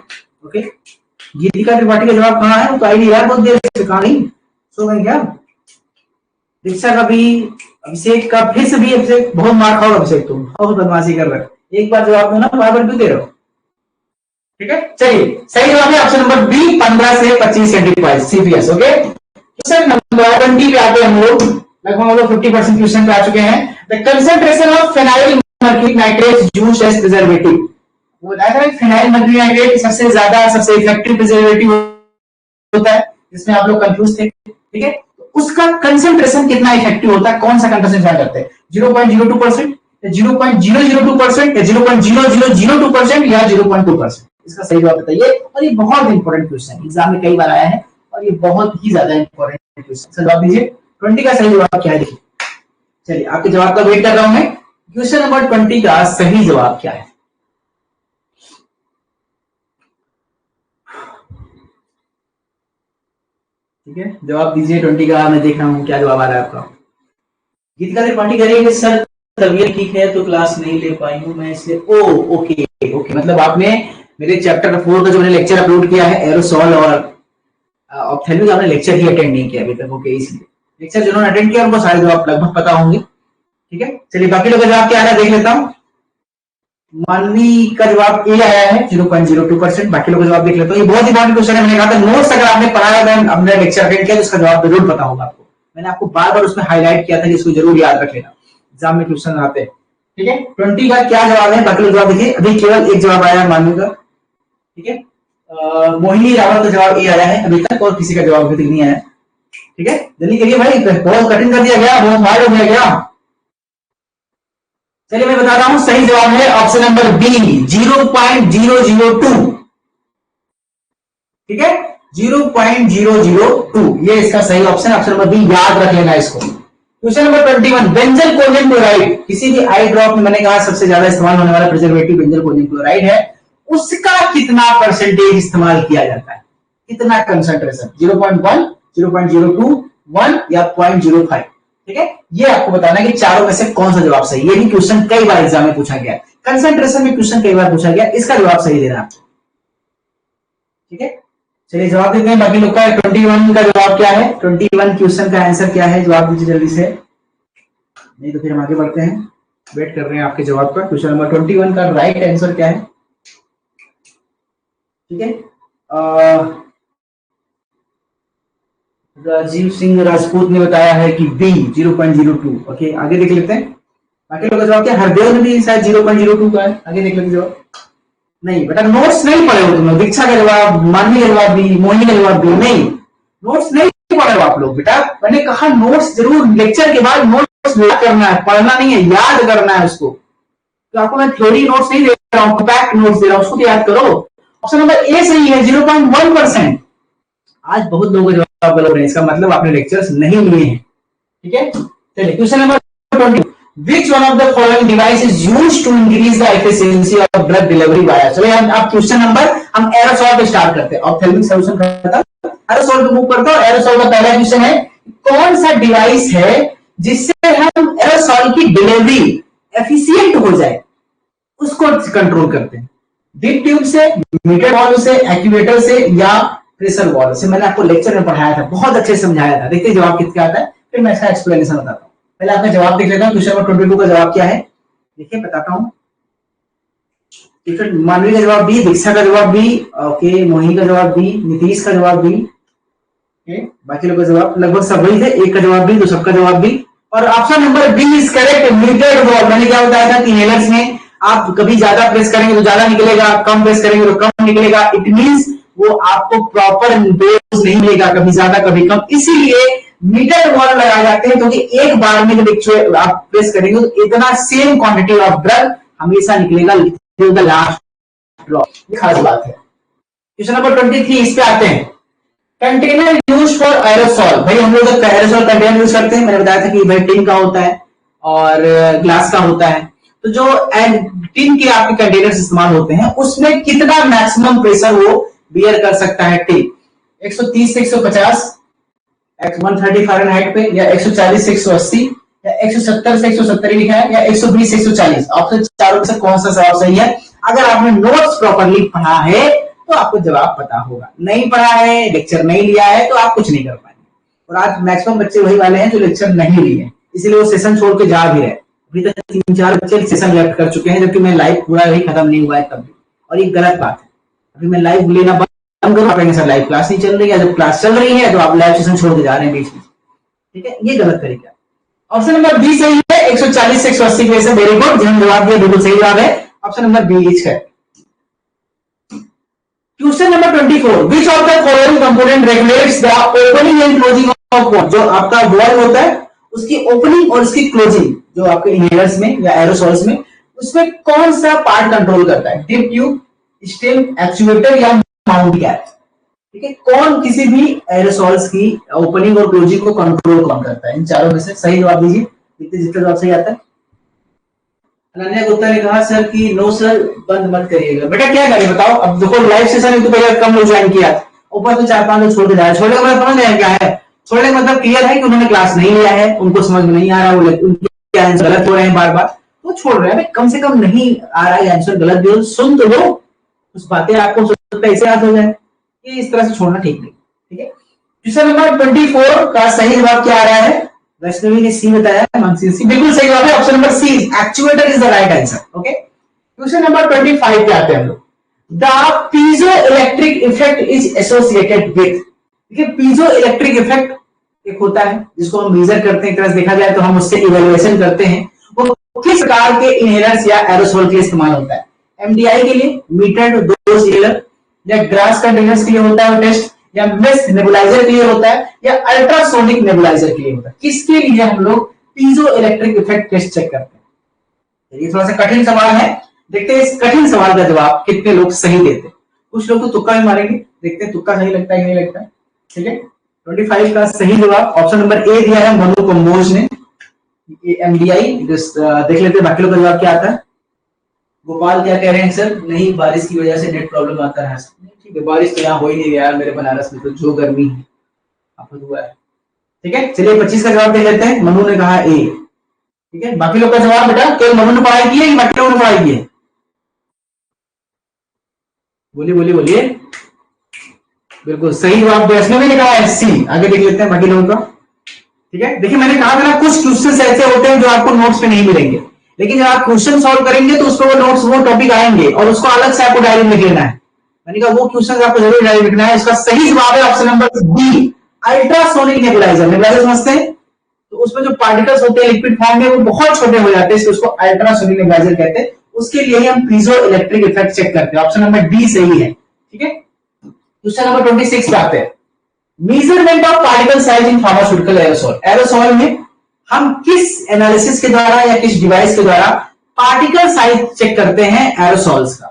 ओके, गीतिका त्रिपाठी का जवाब कहाँ है? तो आईडी यार बहुत देर से कहा नहीं, सो गए क्या? दीक्षा का भी, अभिषेक का फिर से भी। अभिषेक बहुत मार खाओ, अभिषेक तुम बहुत बदमाशी कर रहे हो। एक बार जवाब दो ना, बार बार क्यों दे रहे हो? ठीक है, चलिए सही जवाब है ऑप्शन नंबर बी 15 से 25 centimetre CPS. Okay, question number 20 पे आते हैं हम लोग। लगभग हम लोग 50% क्वेश्चन पे आ चुके हैं। The concentration of phenyl mercuric nitrate used as preservative. वो बताया था फेनाइल मर्क्यूरिक नाइट्रेट सबसे ज्यादा सबसे इफेक्टिव प्रिजर्वेटिव होता है, जिसमें आप लोग कंफ्यूज थे। ठीक है, उसका कंसंट्रेशन कितना इफेक्टिव होता है, कौन सा कंसंट्रेशन करते हैं? 0.02%, 0.002% या 0.0002% या 0.2%? इसका सही जवाब बताइए। और ये बहुत इंपॉर्टेंट क्वेश्चन एग्जाम में कई बार आया है और ये बहुत ही ज्यादा इंपॉर्टेंट क्वेश्चन। जवाब दीजिए 20 का सही जवाब क्या है? देखिए, चलिए आपके जवाब का वेट कर रहा हूं मैं। क्वेश्चन नंबर 20 का सही जवाब क्या है? ठीक है, जवाब दीजिए 20 का। मैं देख रहा हूं क्या जवाब आ रहा है आपका। गीतिका त्रिपाठी करेंगे सर तबीयत ठीक है तो क्लास नहीं ले पाई हूं मैं, इसलिए। ओ ओके ओके, मतलब आपने मेरे चैप्टर 4 का जो मैंने लेक्चर अपलोड किया है एरोसॉल और ऑप्थेल्मिक, आपने लेक्चर ही अटेंड नहीं किया अभी तक। ओके, इसलिए लेक्चर जिन्होंने अटेंड किया उनको सारे जवाब लगभग पता होंगे। ठीक है, चलिए बाकी लोग का जवाब क्या आ रहा है देख लेता हूं। मानवी का जवाब ए आया है 0.02%। बाकी लोग का जवाब देख लेता हूं। ये बहुत इंपॉर्टेंट क्वेश्चन है। मैंने कहा था नोट्स अगर आपने पढ़ा है, अपने लेक्चर अटेंड किया तो इसका जवाब जरूर पता होगा आपको। मैंने आपको बार बार उसमें हाईलाइट किया था कि इसको जरूर याद रख लेना, एग्जाम में क्वेश्चन आते हैं। ठीक है, 20 का क्या जवाब है? बाकी लोग जवाब देखिए। अभी केवल एक जवाब आया है मानवी का। ठीक है, मोहिनी रावत का जवाब ए आया है अभी तक, और किसी का जवाब अभी तक नहीं आया। ठीक है, जल्दी करिए भाई, बहुत कठिन कर दिया गया, बहुत हार्ड हो गया क्या? चलिए मैं बता रहा हूं, सही जवाब है ऑप्शन नंबर बी 0.002। ठीक है, 0.002 ये इसका सही ऑप्शन, ऑप्शन नंबर बी। याद रख लेना इसको। Question number 21, benzalkonium chloride. किसी भी आई ड्रॉप में मैंने कहा सबसे ज्यादा इस्तेमाल होने वाला प्रिजर्वेटिव बेंजल कोलिन क्लोराइड है। उसका कितना परसेंटेज इस्तेमाल किया जाता है? कितना कंसंट्रेशन? 0.1, 0.02, 1 या 0.05? ठीक है, ये आपको बताना है कि चारों में से कौन सा जवाब सही। ये भी क्वेश्चन कई बार एग्जाम में पूछा गया, कंसंट्रेशन में क्वेश्चन कई बार पूछा गया, इसका जवाब सही देना आपको। ठीक है, चलिए जवाब देते हैं बाकी लोग का। 21 का जवाब क्या है? 21 क्वेश्चन का आंसर क्या है? जवाब दीजिए जल्दी से, नहीं तो फिर हम आगे बढ़ते हैं। वेट कर रहे हैं आपके जवाब का। क्वेश्चन नंबर 21 का राइट आंसर क्या है? ठीक है, राजीव सिंह राजपूत ने बताया है कि बी 0.02। ओके, आगे देख लेते हैं बाकी लोग का जवाब क्या। हरदेव ने भी शायद 0.02 का है। आगे देख लेते जवाब। नहीं बेटा, नोट्स नहीं पढ़े हो तुम लोग। दीक्षा का जवाब, मानवी का जवाब भी, मोहिनी का जवाब भी। नहीं, नोट्स नहीं पढ़े हो आप लोग बेटा। मैंने कहा नोट्स जरूर, लेक्चर के बाद नोट्स याद करना है, पढ़ना नहीं है, याद करना है उसको। तो आपको मैं थ्योरी नोट्स नहीं दे रहा हूँ, कंपैक्ट नोट्स दे रहा हूँ, उसको तो याद करो। ऑप्शन नंबर ए सही है 0.1%। आज बहुत लोगों के जवाब गलत है, इसका मतलब आपने लेक्चर्स नहीं लिए हैं। ठीक है, चलिए question number 20, which one of the following device is used to increase the efficiency of blood delivery via? चलिए अब क्वेश्चन नंबर हम एरोसॉल पे स्टार्ट करते हैं। ऑप्थेल्मिक सॉल्यूशन खत्म, एरोसॉल पे मूव करते हैं। एरोसॉल का पहला क्वेश्चन है, कौन सा डिवाइस है जिससे हम एरोसॉल की डिलीवरी एफिशिएंट हो जाए उसको कंट्रोल करते हैं? डिप ट्यूब से, मीटर बॉल से, एक्यूवेटर से या प्रेशर वॉल्व से? मैंने आपको लेक्चर में पढ़ाया था, बहुत अच्छे से समझाया था। देखिए जवाब कितना आता है। फिर मैं इसका एक्सप्लेनेशन बताता हूँ। पहले आपका जवाब देख लेता हूँ। क्वेश्चन नंबर 22 का जवाब क्या है, देखिए बताता हूँ। मानवी का जवाब बी, दीक्षा का जवाब बी, ओके, मोहिनी का जवाब बी, नीतीश का जवाब बी, बाकी लोगों का जवाब लगभग सब वही थे। एक का जवाब बी, तो सबका जवाब बी। और option number B is correct, metered valve. मैंने क्या बताया था कि इनहेलर्स में आप कभी ज्यादा प्रेस करेंगे तो ज्यादा निकलेगा, कम प्रेस करेंगे तो कम निकलेगा। इट मींस वो आपको प्रॉपर डोज नहीं मिलेगा, कभी ज्यादा कभी कम। इसीलिए मीटर वॉल लगाए जाते हैं, क्योंकि एक बार में जब आप प्रेस करेंगे तो इतना सेम क्वांटिटी ऑफ ड्रग हमेशा निकलेगा टिल द लास्ट ड्रॉप। ये खास बात है। क्वेश्चन नंबर 23 इस पे आते हैं। Container use for aerosol. भाई हम लोग एरोसॉल कंटेनर यूज करते हैं, मैंने बताया था कि भाई टिन का होता है और ग्लास का होता है। तो जो टिन के आपके कंटेनर्स इस्तेमाल होते हैं उसमें कितना मैक्सिमम प्रेशर वो बियर कर सकता है टिन? 130 से 150, 130 फ़ारेनहाइट पे, या 140 से 180, या 170 से 170 लिखा है, या 120 से 140। ऑप्शन चारों में से कौन सा जवाब सही है? अगर आपने नोट्स प्रॉपरली पढ़ा है तो आपको जवाब पता होगा, नहीं पढ़ा है, लेक्चर नहीं लिया है तो आप कुछ नहीं कर पाएंगे। और आज मैक्सिमम बच्चे वही वाले हैं जो लेक्चर नहीं लिए, इसीलिए वो सेशन छोड़ के जा भी रहे। अभी तक 3-4 बच्चे सेशन लेफ्ट कर चुके हैं, जबकि मैं लाइव पूरा ही खत्म नहीं हुआ है तब भी। और ये गलत बात है। अभी मैं लाइव लेना बंद करूँ, आप सर लाइव क्लास नहीं चल रही है, जब क्लास चल रही है तो आप लाइव सेशन छोड़ के जा रहे हैं बीच में। ठीक है, ये गलत तरीका है। ऑप्शन नंबर बी सही है, 140 से 180 के वजह। वेरी गुड, जिन्होंने जवाब दिया बिल्कुल सही जवाब है। ऑप्शन नंबर बी इज है। Question number 24, which of the following component regulates the opening and closing of wall. जो आपका वॉल होता है उसकी ओपनिंग और उसकी क्लोजिंग, जो आपके इनहेलर्स में या एरोसॉल्स में, उसमें कौन सा पार्ट कंट्रोल करता है? डिप ट्यूब, स्टेम, एक्चुएटर या माउंट कैप? ठीक है, कौन किसी भी एरोसॉल्स की ओपनिंग और क्लोजिंग को कंट्रोल कौन करता है? इन चारों में से सही जवाब दीजिए, जितना जवाब सही आता है। अनन्या गुप्ता ने कहा सर कि नो सर बंद मत करिएगा। बेटा क्या करें बताओ? अब देखो लाइव सेशन तो पहले कम लोग ज्वाइन किया, ऊपर तो 4-5 लोग छोड़ के जा रहे। छोड़ने का मतलब समझ रहे क्या है? छोड़ने का मतलब क्लियर है कि उन्होंने क्लास नहीं लिया है, उनको समझ में नहीं आ रहा, उनके आंसर गलत हो रहे हैं बार बार, तो छोड़ रहे हैं। कम से कम नहीं आ रहा है आंसर गलत भी हो, सुन तो लो, कुछ बातें आपको सकता है ऐसे याद हो जाए। ये इस तरह से छोड़ना ठीक नहीं। ठीक है, क्वेश्चन नंबर 24 का सही जवाब क्या आ रहा है? वैष्णवी ने सी बताया, मानसी सी बिल्कुल सही जवाब है। Option number C, actuator is the right answer. Okay, question number 25 पे आते हैं हम लोग। The piezo electric effect is associated with. देखिए, पीजो इलेक्ट्रिक इफेक्ट एक होता है जिसको हम मेजर करते हैं, एक तरह से देखा जाए तो हम उससे इवैल्यूएशन करते हैं। वो किस प्रकार के इनहेलर्स या एरोसोल के लिए इस्तेमाल होता है? एमडीआई के लिए, मीटर्ड डोज इनहेलर, या ग्लास कंटेनर्स के लिए होता है वो टेस्ट, या मेस नेबुलाइजर के लिए होता है, या अल्ट्रासोनिक नेबुलाइजर के लिए होता है? किसके लिए हम लोग piezo electric effect test check करते हैं? ये थोड़ा सा कठिन सवाल है, देखते हैं इस कठिन सवाल का जवाब कितने लोग सही देते हैं। कुछ लोग तो तुक्का भी मारेंगे, देखते हैं तुक्का सही लगता है कि नहीं लगता है। ठीक है, 25 का सही जवाब ऑप्शन नंबर ए दिया है मनु कंबोज ने, एमडीआई। देख लेते हैं बाकी लोग का जवाब क्या आता है। गोपाल क्या कह रहे हैं सर? नहीं, बारिश की वजह से नेट प्रॉब्लम आता है। ठीक है, बारिश तो यहाँ हो ही नहीं रहा यार मेरे बनारस में, तो जो गर्मी है आप हुआ है। ठीक है, चलिए 25 का जवाब दे लेते हैं। मनु ने कहा ए। ठीक है, बाकी लोग का जवाब बेटा केवल मनु ने पढ़ाई की है कि बाकी लोगों ने पढ़ाई की है? बोलिए बोलिए बोलिए। बिल्कुल सही जवाब वैष्णवी ने कहा है सी। आगे देख लेते हैं बाकी लोगों का। ठीक है, देखिए मैंने कहा था ना, कुछ क्वेश्चंस ऐसे होते हैं जो आपको नोट्स पे नहीं मिलेंगे, लेकिन जब आप क्वेश्चन सॉल्व करेंगे तो उस पर वो नोट्स, वो टॉपिक आएंगे और उसको अलग से आपको डायरी में लिख लेना है। मैंने कहा वो क्वेश्चन आपको जरूर डायरी में लिखना है। इसका सही जवाब है option number B, ultrasonic nebulizer. Nebulizer समझते हैं? तो उसमें जो पार्टिकल्स होते हैं लिक्विड फॉर्म में वो बहुत छोटे हो जाते हैं, इसलिए उसको अल्ट्रासोनिक नेबुलाइजर कहते हैं। उसके लिए हम पीजो इलेक्ट्रिक इफेक्ट चेक करते हैं। ऑप्शन नंबर डी सही है। ठीक है, क्वेश्चन नंबर 26 पे आते हैं। Measurement of particle size in pharmaceutical aerosol. Aerosol में हम किस एनालिसिस के द्वारा या किस डिवाइस के द्वारा पार्टिकल साइज चेक करते हैं एरोसॉल्स का?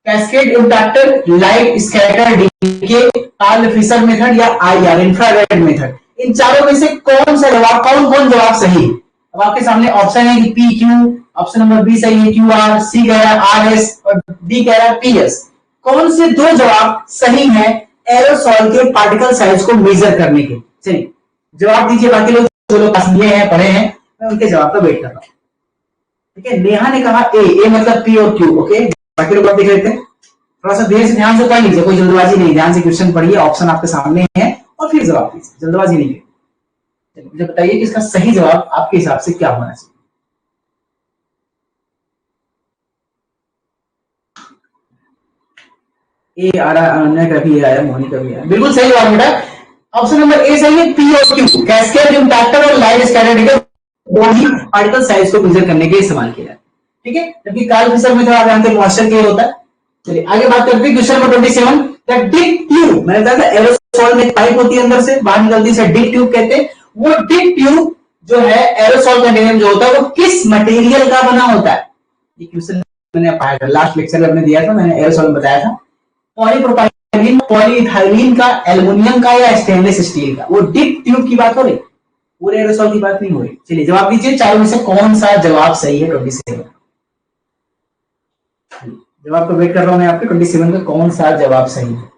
Cascade impactor, light scatter, DK, Karl Fischer method, या आईआर इंफ्रारेड मेथड? इन चारों में से कौन सा जवाब, कौन कौन जवाब सही है? अब आपके सामने ऑप्शन है कि P Q, option number B सही है क्यू आर, सी कह रहा है आर एस और डी कह रहा है पी एस। कौन से दो जवाब सही है एरोसॉल के पार्टिकल साइज को मेजर करने के? चलिए जवाब दीजिए, बाकी लोग जो लोग लिए हैं, पढ़े हैं, मैं उनके जवाब का वेट कर रहा हूं। ठीक है, नेहा ने कहा ए मतलब पी और क्यू। ओके, बाकी लोग देख लेते हैं, थोड़ा सा देर से ध्यान से पढ़ लीजिए, कोई जल्दबाजी नहीं, ध्यान से क्वेश्चन पढ़िए, ऑप्शन आपके सामने है और फिर जवाब दीजिए, जल्दबाजी नहीं है। मुझे बताइए कि इसका सही जवाब आपके हिसाब से क्या होना चाहिए। ए आ रहा, अनन्या का भी आया, मोनी का भी आया, बिल्कुल सही जवाब बेटा। ऑप्शन नंबर ए सही है, पी और क्यू कैस्केड इम्पैक्टर और light scattered body particle size को मेजर करने के लिए इस्तेमाल किया जाता है। ठीक है, जबकि कार्ल फिशर में आप जानते हैं मॉइस्चर के होता है। चलिए आगे बात करते हैं question number 27। The dip tube, मैंने बताया था एरोसॉल में पाइप होती है, अंदर से बाहर निकलती है, डिप ट्यूब कहते हैं। वो डिप ट्यूब जो है एरोसॉल कंटेनर जो होता है वो किस मटेरियल का बना होता है? ये क्वेश्चन मैंने पाया था लास्ट लेक्चर में, मैंने दिया था, मैंने एरोसॉल में बताया था। पॉलीप्रोपाइलीन, पॉलीइथाइलीन का, एल्युमिनियम का या स्टेनलेस स्टील का? वो डिप ट्यूब की बात हो रही, पूरे एरोसॉल की बात नहीं हो रही। चलिए जवाब दीजिए, चारों में से कौन सा जवाब सही है 27? जवाब को वेट कर रहा हूं मैं आपके, 27 का कौन सा जवाब सही है?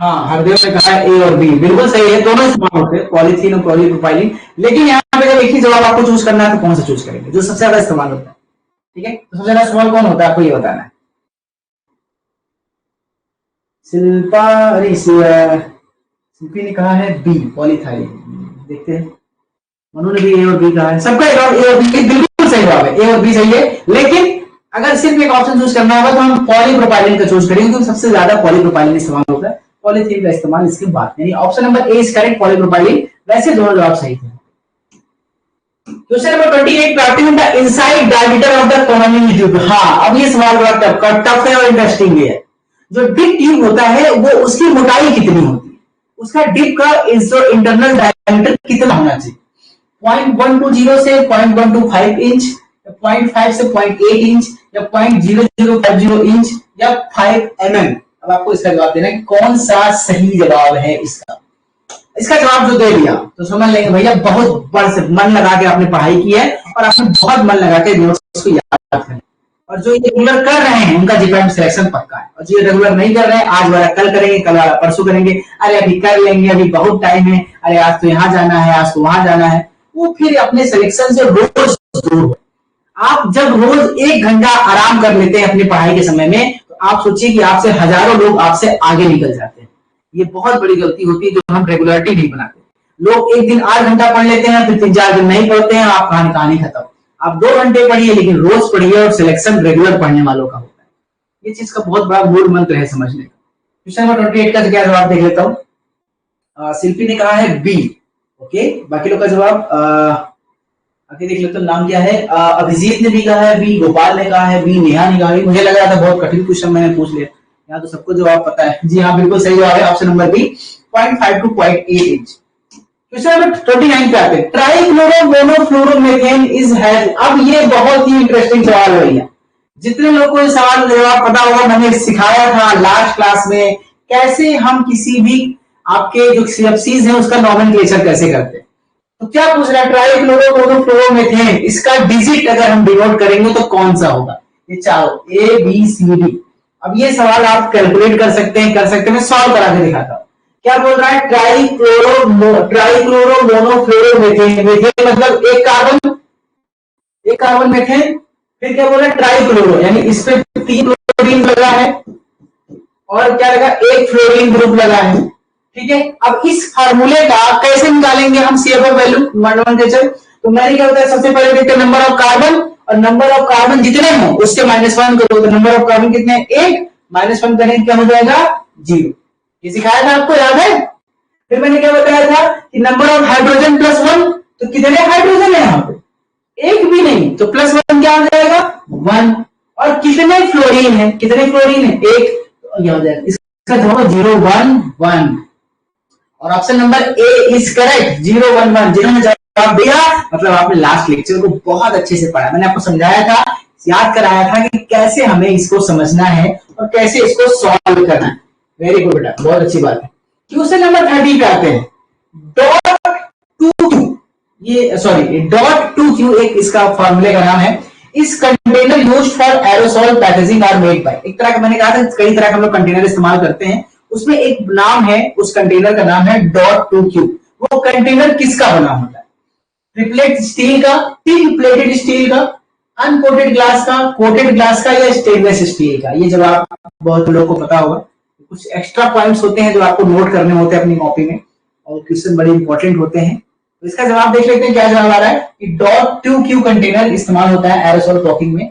हाँ, हरदेव ने कहा ए और बी, बिल्कुल सही है, दोनों इस्तेमाल होते हैं, पॉलीथीन और पॉलीप्रोपाइलिन। लेकिन यहाँ पे जब एक ही जवाब आपको चूज करना है तो कौन सा चूज करेंगे? जो सबसे ज्यादा इस्तेमाल होता है। ठीक है, तो सबसे ज्यादा इस्तेमाल कौन होता है आपको ये बताना है। शिल्पा, अरे शिल्पी ने कहा है बी पॉलीथाइलिन, देखते हैं। मनु ने भी ए और बी कहा है, सबका ए और बी बिल्कुल सही जवाब है, ए और बी सही है। लेकिन अगर सिर्फ एक ऑप्शन चूज करना होगा तो हम पॉलीप्रोपाइलिन का चूज करेंगे, क्योंकि सबसे ज्यादा पॉलीप्रोपाइलिन इस्तेमाल होता है, पॉलीथीन का इस्तेमाल इसकी बात नहीं। Option number A is correct, polypropylene. वैसे दोनों जवाब सही थे। क्वेश्चन नंबर 28, प्राप्ति the inside diameter of the common tube. हाँ, अब ये सवाल बड़ा टफ है और इंटरेस्टिंग भी है। जो डिप ट्यूब होता है वो उसकी मोटाई कितनी होती है, उसका डिप का इंटरनल डायमीटर कितना होना चाहिए? 0.120 से 0.125 इंच, 0.5 से 0.8 इंच, या 0.0050 इंच, या 5 mm? अब आपको इसका जवाब देना है कि कौन सा सही जवाब है इसका। इसका जवाब जो दे दिया तो समझ लेंगे भैया बहुत बड़ से मन लगा के आपने पढ़ाई की है और आपने बहुत मन लगा के नोट्स को याद करें। और जो ये रेगुलर कर रहे हैं उनका जीपीएम सिलेक्शन पक्का है, और जो ये रेगुलर नहीं कर रहे हैं आज वाला कल करेंगे, कल वाला परसों करेंगे, अरे अभी कर लेंगे, अभी बहुत टाइम है, अरे आज तो यहाँ जाना है, आज तो वहां जाना है, वो फिर अपने सिलेक्शन से रोज दूर हो। आप जब रोज 1 घंटा आराम कर लेते हैं अपनी पढ़ाई के समय में, तो आप सोचिए कि आपसे हजारों लोग आपसे आगे निकल जाते हैं। ये बहुत बड़ी गलती होती है जो हम रेगुलरिटी नहीं बनाते। लोग एक दिन 8 घंटा पढ़ लेते हैं, फिर 3-4 दिन नहीं पढ़ते हैं, आप कहानी खत्म। आप 2 घंटे पढ़िए लेकिन रोज पढ़िए, और सिलेक्शन रेगुलर पढ़ने वालों का होता है। ये चीज का बहुत बड़ा मूल मंत्र है समझने का। क्वेश्चन नंबर 28 का क्या जवाब देख लेता हूँ। शिल्पी ने कहा है बी, ओके, बाकी लोग का जवाब आगे देख लेते हैं। नाम क्या है? अभिजीत ने भी कहा है बी, गोपाल ने कहा है बी, नेहा ने कहा है। मुझे लग रहा था बहुत कठिन क्वेश्चन मैंने पूछ लिया, यहाँ तो सबको जवाब पता है। जी हाँ, बिल्कुल सही जवाब है option number B, 0.5 to 0.8 inch. Question number 29 पे आते हैं। ट्राइक्लोरो मोनोफ्लोरोमेथेन इज हैज, अब ये बहुत ही इंटरेस्टिंग सवाल है भैया। जितने लोगों को इस सवाल का जवाब पता होगा, मैंने सिखाया था लास्ट क्लास में कैसे हम किसी भी आपके जो सीएफसीज हैं उसका नॉमेनक्लेचर कैसे करते हैं। तो क्या पूछ रहा है? ट्राइक्लोरो मोनोफ्लोरोमेथेन, इसका डिजिट अगर हम डिनोट करेंगे तो कौन सा होगा? ये चारों ए बी सी डी। अब ये सवाल आप कैलकुलेट कर सकते हैं, मैं सॉल्व करा के दिखाता हूं। क्या बोल रहा है? ट्राइक्लोरो मोनोफ्लोरोमेथेन, मेथेन मतलब एक कार्बन मेथेन। फिर क्या बोल रहा है? ट्राइक्लोरो, यानी इस पे 3 क्लोरीन लगा है और क्या लगा? एक फ्लोरीन ग्रुप लगा है। ठीक है, अब इस फार्मूले का कैसे निकालेंगे हम CFF वैल्यू नॉमेनक्लेचर? तो मैंने क्या बताया, सबसे पहले देखते हैं नंबर ऑफ कार्बन, और नंबर ऑफ कार्बन जितने हो उसके -1 करो, तो नंबर ऑफ कार्बन कितने हैं? 1, -1 करेंगे क्या हो जाएगा? 0। ये सिखाया था आपको, याद है? फिर मैंने क्या बताया था कि नंबर ऑफ हाइड्रोजन +1, तो कितने हाइड्रोजन है यहाँ पे? एक भी नहीं, तो +1 क्या हो जाएगा? 1। और कितने फ्लोरीन है? कितने फ्लोरीन है? 1, तो यह हो जाएगा इसका जवाब 0, 1, 1। और option number A is correct, 0, 1, 1। जिन्होंने जवाब दिया मतलब आपने लास्ट लेक्चर को बहुत अच्छे से पढ़ा। मैंने आपको समझाया था, याद कराया था कि कैसे हमें इसको समझना है और कैसे इसको सॉल्व करना है। वेरी गुड बेटा, बहुत अच्छी बात है। क्वेश्चन नंबर 30 पे आते हैं। .2q, ये सॉरी .2q एक इसका फॉर्मूले का नाम है। इस container used for aerosol packaging are made by, एक तरह का मैंने कहा था कई तरह का हम लोग कंटेनर इस्तेमाल करते हैं, उसमें एक नाम है, उस कंटेनर का नाम है .2q। वो कंटेनर किसका बना होता है? ट्रिपलेट स्टील का, ट्रिपलेटेड स्टील का, अनकोटेड ग्लास का, कोटेड ग्लास का या स्टेनलेस स्टील का? ये जवाब बहुत लोगों को पता होगा। कुछ एक्स्ट्रा पॉइंट्स होते हैं जो आपको नोट करने होते हैं अपनी कॉपी में, और क्वेश्चन बड़े इंपॉर्टेंट होते हैं। तो इसका जवाब देख लेते हैं, क्या जवाब आ रहा है कि डॉट टू क्यू कंटेनर इस्तेमाल होता है एरोसोल टॉकिंग में।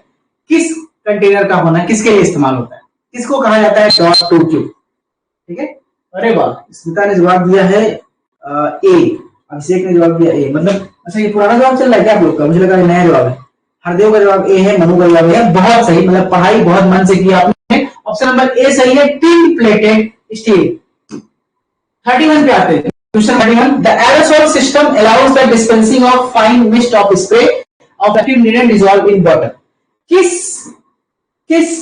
किस कंटेनर का होना किसके लिए इस्तेमाल होता है, किसको कहा जाता है डॉट टू क्यू? ठीक है, अरे वाह, स्मिता ने जवाब दिया है ए, अभिषेक ने जवाब दिया ए, मतलब अच्छा ये पुराना जवाब चल रहा है क्या आप लोग का? मुझे लगा नया जवाब है। हरदेव का जवाब ए है, मनु का जवाब है, बहुत सही, मतलब पढ़ाई बहुत मन से की आपने। ऑप्शन नंबर ए सही है, टिन प्लेटेड स्टील। 31 पे आते हैं, question 31। The aerosol system allows the dispensing of fine mist of spray of active ingredient dissolve in water. किस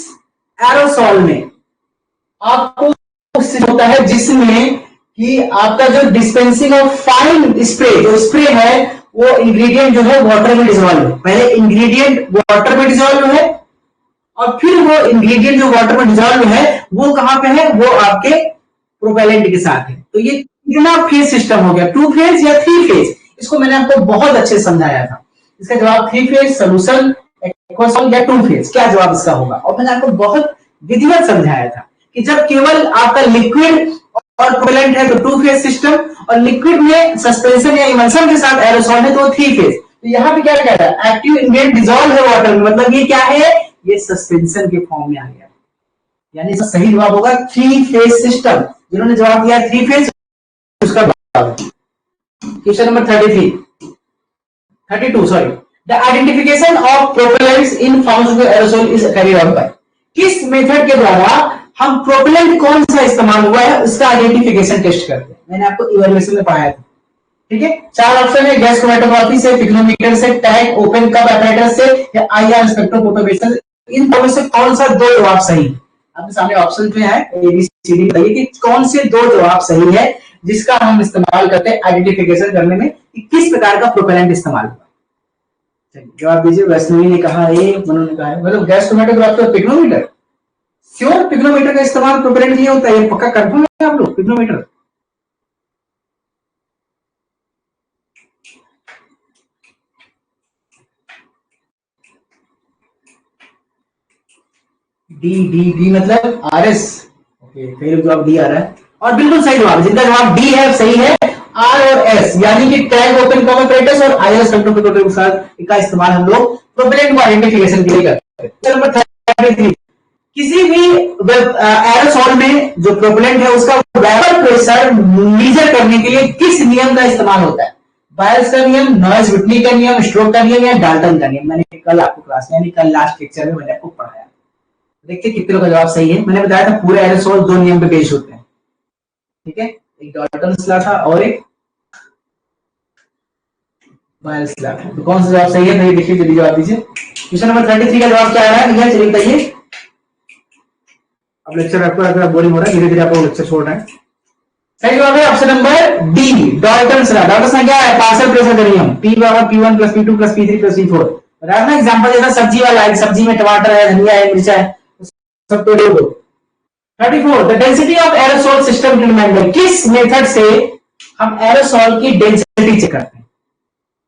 एरोसोल में आपको होता है जिसमें कि आपका जो डिस्पेंसिंग ऑफ फाइन स्प्रे, जो स्प्रे है वो इंग्रेडिएंट जो है वाटर में डिसॉल्व है। पहले इंग्रेडिएंट वाटर में डिसॉल्व है और फिर वो इंग्रेडिएंट जो वाटर में डिसॉल्व है वो कहां पे है, वो आपके प्रोपेलेंट के साथ है। तो ये कितना फेज सिस्टम हो गया, 2 फेज या 3 फेज? इसको मैंने आपको बहुत अच्छे से समझाया था। इसका जवाब 3 फेज सोल्यूशन, एक्वासोल या 2 फेज, क्या जवाब इसका होगा? और मैंने आपको बहुत विधिवत समझाया था कि जब केवल आपका लिक्विड और प्रोपेलेंट है तो 2 फेज सिस्टम, और लिक्विड में सस्पेंशन या इमल्शन के साथ एरोसोल है तो 3 फेज। तो यहाँ पे क्या कह रहा है, एक्टिव इंग्रेडिएंट डिसॉल्व है वाटर में, मतलब ये क्या है, ये सस्पेंशन के फॉर्म में आ गया। यानी इसका सही जवाब होगा 3 फेज सिस्टम। जिन्होंने जवाब दिया 3 फेज, उसका जवाब। Question number 32 sorry. The identification of propellants in pharmaceutical aerosol is carried out by. किस मेथड के द्वारा हम प्रोपेलेंट कौन सा इस्तेमाल हुआ है उसका आइडेंटिफिकेशन टेस्ट करते हैं? मैंने आपको इवैल्यूएशन में पढ़ाया था। ठीक है, 4 ऑप्शन है, गैस क्रोमैटोग्राफी से, पिग्नोमीटर से, टैग ओपन कप apparatus से, या आईआर स्पेक्ट्रोफोटोमेट्री से। इन दोनों से कौन सा 2 जवाब सही है? आपके सामने ऑप्शन पे है ए बी सी डी, बताइए कि कौन से 2 जवाब सही है जिसका हम इस्तेमाल करते हैं आइडेंटिफिकेशन करने में कि किस प्रकार का प्रोपेलेंट इस्तेमाल हुआ। चलिए जवाब दीजिए। वैष्णवी ने कहा ए, मनु ने कहा मतलब गैस क्रोमैटोग्राफी और पिग्नोमीटर। श्योर पिग्नोमीटर का इस्तेमाल प्रोपेलेंट के लिए होता है, ये पक्का कंफर्म है आप लोग? पिग्नोमीटर डी डी डी मतलब आर एस। ओके, कई लोग जवाब डी आ रहा है और बिल्कुल सही जवाब, जिनका जवाब डी है सही है, आर और एस, यानी कि टैग ओपन कप apparatus और आईआर स्पेक्ट्रोफोटोमेट्री के साथ का इस्तेमाल हम लोग प्रोपेलेंट को आइडेंटिफिकेशन के लिए करते हैं। नंबर 33। किसी भी एरोसोल में जो प्रोपेलेंट है उसका वेपर प्रेशर मेजर करने के लिए किस नियम का इस्तेमाल होता है? बायर्स का नियम, नॉइस व्हिटनी का नियम, स्ट्रोक का नियम या डाल्टन का नियम? मैंने कल आपको क्लास यानी कल लास्ट लेक्चर में मैंने आपको पढ़ाया। देखते कितने लोगों का जवाब सही है। मैंने बताया था पूरे एरोसोल 2 नियम पे बेस्ड होते हैं। ठीक है, एक डाल्टन्स लॉ था और एक बायर्स लॉ था। तो कौन सा जवाब सही है? नहीं देखिए, जल्दी जवाब दीजिए। क्वेश्चन नंबर 33 का जवाब क्या आ रहा है भैया, चलिए बताइए। अब लेक्चर आपको बोरिंग हो रहा है, धीरे धीरे आपको लेक्चर छोड़ रहे हैं। सही जवाब है option number D, Dalton's law. Dalton's law क्या है? पार्शियल प्रेशर का नियम, P बराबर P1 plus P2 plus P3 plus P4। Right ना, एग्जांपल जैसा सब्जी वाला है, सब्जी में टमाटर है, धनिया है, मिर्चा है, सब तोड़े दो। 34 the density of aerosol system determined. किस मेथड से हम एरोसोल की डेंसिटी चेक करते हैं?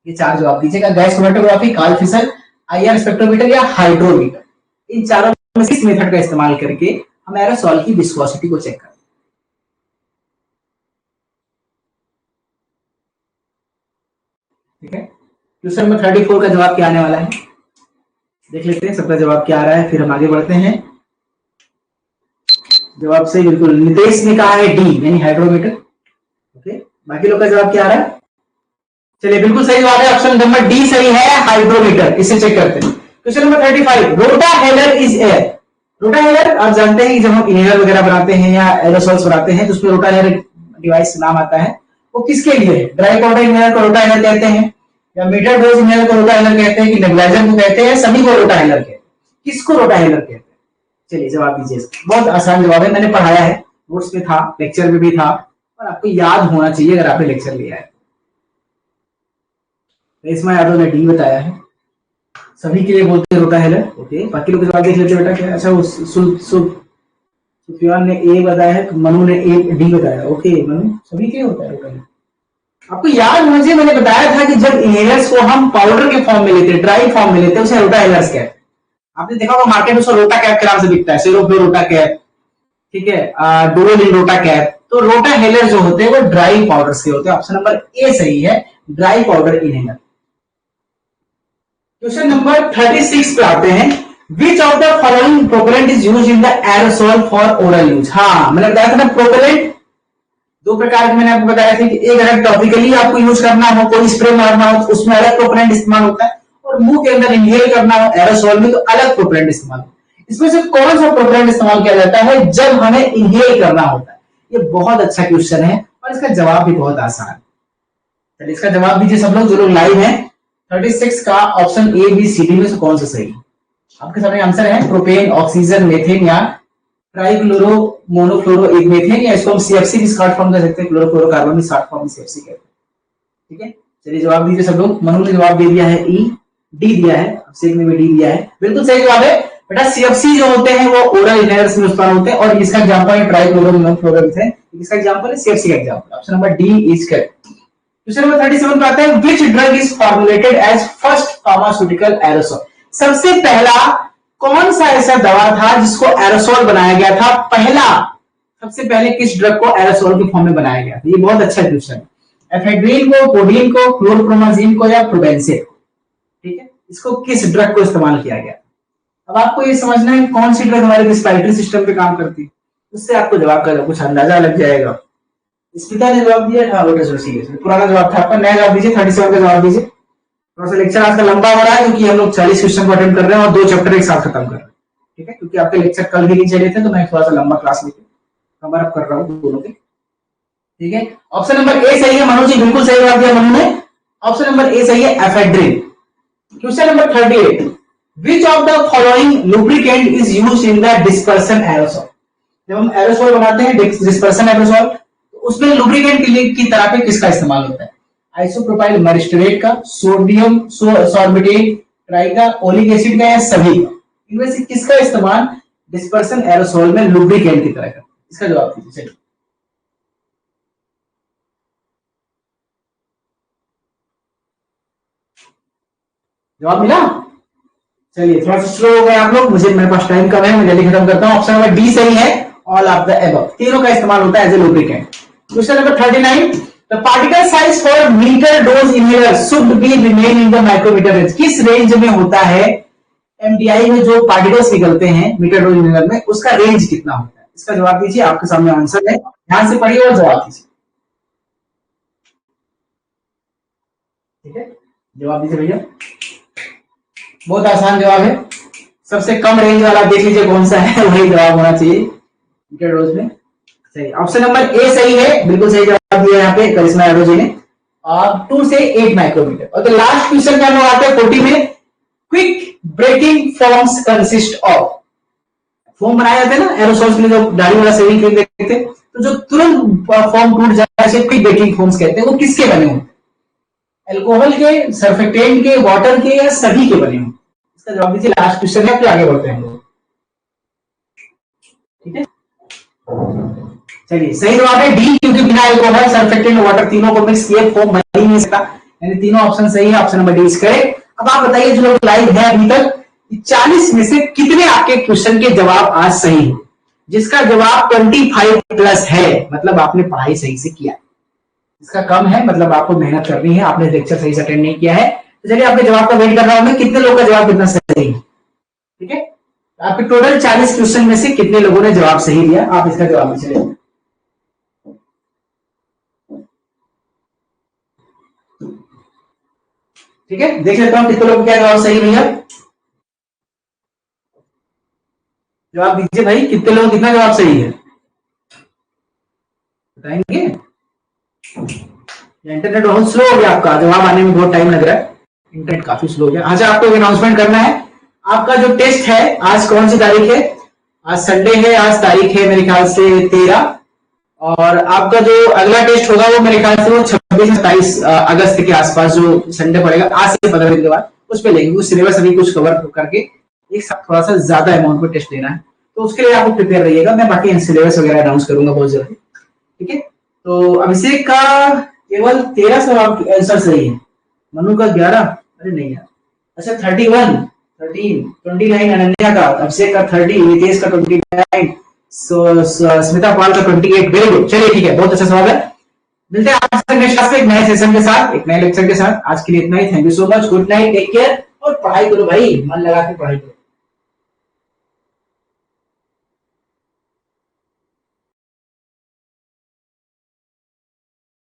ये 4 जवाब दीजिएगा। Gas chromatography, Karl Fischer, IR spectrometer या हाइड्रोमीटर। इन चारों में किस मेथड का इस्तेमाल करके हम एरोसोल की विस्कोसिटी को चेक करते हैं? ठीक है, क्वेश्चन नंबर 34 का जवाब क्या आने वाला है देख लेते हैं। सबका जवाब क्या आ रहा है, फिर हम आगे बढ़ते हैं। जवाब सही बिल्कुल, नितेश ने कहा है डी यानी हाइड्रोमीटर। ओके, बाकी लोग का जवाब क्या आ रहा है? चलिए बिल्कुल सही जवाब है, ऑप्शन नंबर डी सही है, हाइड्रोमीटर। इसे चेक करते हैं। Question number 35 Rotahaler is air. Rotahaler आप जानते हैं कि जब हम इनहेलर वगैरह बनाते हैं या एरोसोल्स बनाते हैं तो उसमें रोटाहेलर डिवाइस नाम आता है। वो किसके लिए? ड्राई पाउडर इनहेलर को रोटाहेलर कहते हैं, या मीटर डोज इनहेलर को रोटाहेलर कहते हैं, कि नेबुलाइजर को कहते हैं, सभी को रोटाहेलर कहते हैं। किसको रोटाहेलर कहते हैं? चलिए जवाब दीजिए। बहुत आसान जवाब है, मैंने पढ़ाया है, नोट्स में था, लेक्चर में भी था, और आपको याद होना चाहिए अगर आपने लेक्चर लिया है। रेशमा यादव ने डी बताया है, सभी के लिए बोलते हैं रोटाहेलर। ओके, बाकी लोग जवाब देख लेते बेटा क्या। अच्छा, सुफियान ने ए बताया है, मनु ने ए डी बताया। ओके मनु, सभी के लिए होता है रोटाहेलर। आपको याद मुझे मैंने बताया था कि जब इनहेलर्स को हम पाउडर के फॉर्म में लेते हैं, ड्राई फॉर्म में लेते हैं, उसे रोटा इनहेलर्स कहते हैं। आपने देखा होगा मार्केट में उसको रोटा कैप के नाम से बिकता है, सिरोफ्लो रोटा कैप, ठीक है, डोलोलिन रोटा कैप। तो रोटा इनहेलर जो होते हैं वो ड्राई पाउडर्स के होते हैं। ऑप्शन नंबर ए सही है, dry powder inhaler. Question number 36 पे आते हैं। Which of the following propellant is use in the aerosol for oral use. हाँ, मैंने बताया था ना प्रोपेलेंट दो प्रकार के, मैंने आपको बताया था कि एक अगर टॉपिकली आपको यूज करना हो, कोई स्प्रे मारना हो तो उसमें अलग प्रोपेलेंट इस्तेमाल होता है, और मुंह के अंदर इनहेल करना हो एरोसोल में तो अलग प्रोपेलेंट इस्तेमाल होता है। इसमें से कौन सा प्रोपेलेंट इस्तेमाल किया जाता है जब हमें इनहेल करना होता है? ये बहुत अच्छा क्वेश्चन है और इसका जवाब भी बहुत आसान है। चलिए इसका जवाब दीजिए सब लोग, जो लोग लाइव हैं। 36 का option A B C D में से कौन सा सही है? आपके सामने आंसर है प्रोपेन, ऑक्सीजन, मेथेन या ट्राइक्लोरो मोनोक्लोरो एक मेथेन, या इसको हम सीएफसी भी शॉर्ट फॉर्म कर सकते हैं, क्लोरोफ्लोरोकार्बन भी शॉर्ट फॉर्म में सीएफसी कहते हैं। ठीक है, चलिए जवाब दीजिए सब लोग। मनु ने जवाब दे दिया है ई, डी दिया है, अभिषेक ने भी डी दिया है, बिल्कुल सही जवाब है बेटा। सीएफसी जो होते हैं वो ओरल इनहेलर्स में इस्तेमाल होते हैं और इसका एग्जांपल है ट्राइक्लोरो मोनोक्लोरो मेथेन, इसका एग्जांपल है सीएफसी का example. Option number D is correct. Question number 37 पे आते हैं। Which drug is formulated as first pharmaceutical aerosol. सबसे पहला कौन सा ऐसा दवा था जिसको एरोसोल बनाया गया था? पहला सबसे पहले किस ड्रग को एरोसोल के फॉर्म में बनाया गया था? ये बहुत अच्छा क्वेश्चन है। एफेड्रिन को, कोडीन को, क्लोरप्रोमाजीन को या प्रोबेंसेन को? ठीक है, इसको किस ड्रग को इस्तेमाल किया गया? अब आपको ये समझना है कौन सी ड्रग हमारे रिस्पायरेटरी सिस्टम पे काम करती है, उससे आपको जवाब का कुछ अंदाजा लग जाएगा। स्मिता ने जवाब दिया था, पुराना जवाब था आपका, नया जवाब दीजिए। 37 का जवाब दीजिए। थोड़ा सा लेक्चर आज का लंबा हो रहा है क्योंकि हम लोग 40 क्वेश्चन को अटेम्प्ट कर रहे हैं और 2 चैप्टर एक साथ खत्म कर रहे हैं। ठीक है, क्योंकि आपके लेक्चर कल भी नहीं चले थे तो मैं थोड़ा सा लंबा क्लास लेके कवर अप कर रहा हूँ दोनों के। ठीक है, ऑप्शन नंबर ए सही है। मनोज जी बिल्कुल सही जवाब दिया मनु ने, ऑप्शन नंबर ए सही है, ephedrine. Question number 38। Which of the following lubricant is used in the dispersion aerosol. जब हम एरोसोल बनाते हैं डिस्पर्सन एरोसोल, तो उसमें लुब्रिकेंट की तरह पे किसका इस्तेमाल होता है? आइसोप्रोपाइल मरिस्टरेट का, सोडियम सॉर्बिटेट, ट्राइका, ओलिक एसिड का या सभी का? इनमें से किसका इस्तेमाल डिस्पर्सन एरोसोल में लुब्रिकेंट की तरह का? इसका जवाब दीजिए। जवाब मिला? चलिए थोड़ा सा स्लो हो गए आप लोग, मेरे पास टाइम कम है, मैं जल्दी खत्म करता हूं। ऑप्शन नंबर डी सही है, ऑल ऑफ द एबव। तीनों का इस्तेमाल होता है as a lubricant. Question number 39। The particle size for metre dose inhaler should be remain in the micrometer range. किस रेंज में होता है एमडीआई में जो पार्टिकल्स निकलते हैं मीटर डोज इनहेलर में, उसका रेंज कितना होता है? इसका जवाब दीजिए, आपके सामने आंसर है, ध्यान से पढ़िए और जवाब दीजिए। ठीक है, जवाब दीजिए भैया। बहुत आसान जवाब है, सबसे कम रेंज वाला देख लीजिए कौन सा है, वही जवाब होना चाहिए मीटर डोज में। सही, ऑप्शन नंबर ए सही है, बिल्कुल सही जवाब दिया यहाँ पे करिश्मा यादव जी ने। 2 से 8 माइक्रोमीटर। और तो लास्ट क्वेश्चन क्या लोग आते हैं 40 में। Quick breaking forms consist of. Form बनाए जाते हैं ना एरोसोल्स में, जो दाढ़ी वाला सेविंग क्रीम देखते हैं, तो जो तुरंत फॉर्म टूट जाए उसे क्विक ब्रेकिंग फॉर्म्स कहते हैं। वो किसके बने हों? एल्कोहल के, सर्फेक्टेंट के, वाटर के या सभी के बने हों? इसका जवाब दीजिए। लास्ट क्वेश्चन है, फिर आगे बढ़ते हैं हम लोग। ठीक है, चलिए सही जवाब है डी, क्योंकि बिना एल्कोहल, सर्फेक्टेंट, वाटर तीनों को मिक्स किए फॉर्म बन ही नहीं सकता। यानी तीनों ऑप्शन सही है, option number D is correct. अब आप बताइए जो लोग लाइव है अभी तक, 40 में से कितने आपके क्वेश्चन के जवाब आज सही है? जिसका जवाब 25 प्लस है मतलब आपने पढ़ाई सही से किया। इसका कम है मतलब आपको मेहनत करनी है, आपने लेक्चर सही से अटेंड नहीं किया है। तो चलिए आपके जवाब का वेट कर रहा हूं मैं, कितने लोगों का जवाब कितना सही है? ठीक है, आपके टोटल 40 क्वेश्चन में से कितने लोगों ने जवाब सही दिया, आप इसका जवाब दीजिए। ठीक है, देख लेता हूं कितने लोग क्या जवाब सही भैया, जवाब दीजिए भाई, कितने लोग कितना जवाब सही है बताएंगे? इंटरनेट बहुत स्लो हो गया आपका, जवाब आने में बहुत टाइम लग रहा है, इंटरनेट काफी स्लो हो गया। अच्छा, आपको एक अनाउंसमेंट करना है, आपका जो टेस्ट है आज कौन सी तारीख है? आज संडे है, आज तारीख है मेरे ख्याल से 13, और आपका जो अगला टेस्ट होगा वो मेरे ख्याल से वो 26-27 अगस्त के आसपास जो संडे पड़ेगा, आज से 15 दिन के बाद उस पर लेंगे। सिलेबस अभी कुछ कवर करके एक साथ थोड़ा सा ज्यादा अमाउंट में टेस्ट लेना है, तो उसके लिए आपको प्रिपेयर रहिएगा। मैं बाकी सिलेबस वगैरह अनाउंस करूंगा बहुत जल्दी। ठीक है, तो अभिषेक का केवल 13 सवाल आंसर सही है। मनु का 11, अरे नहीं यार, अच्छा 31, 13, 29 अनन्या का, अभिषेक का 30, नितेश का 29, स्मिता पाल का 28। वेरी गुड, चलिए ठीक है, बहुत अच्छा सवाल है। मिलते हैं आपसे नेक्स्ट क्लास में एक नए सेशन के साथ, एक नए लेक्चर के साथ। आज के लिए इतना ही। Thank you so much, good night, take care और पढ़ाई करो भाई, मन लगा के पढ़ाई करो।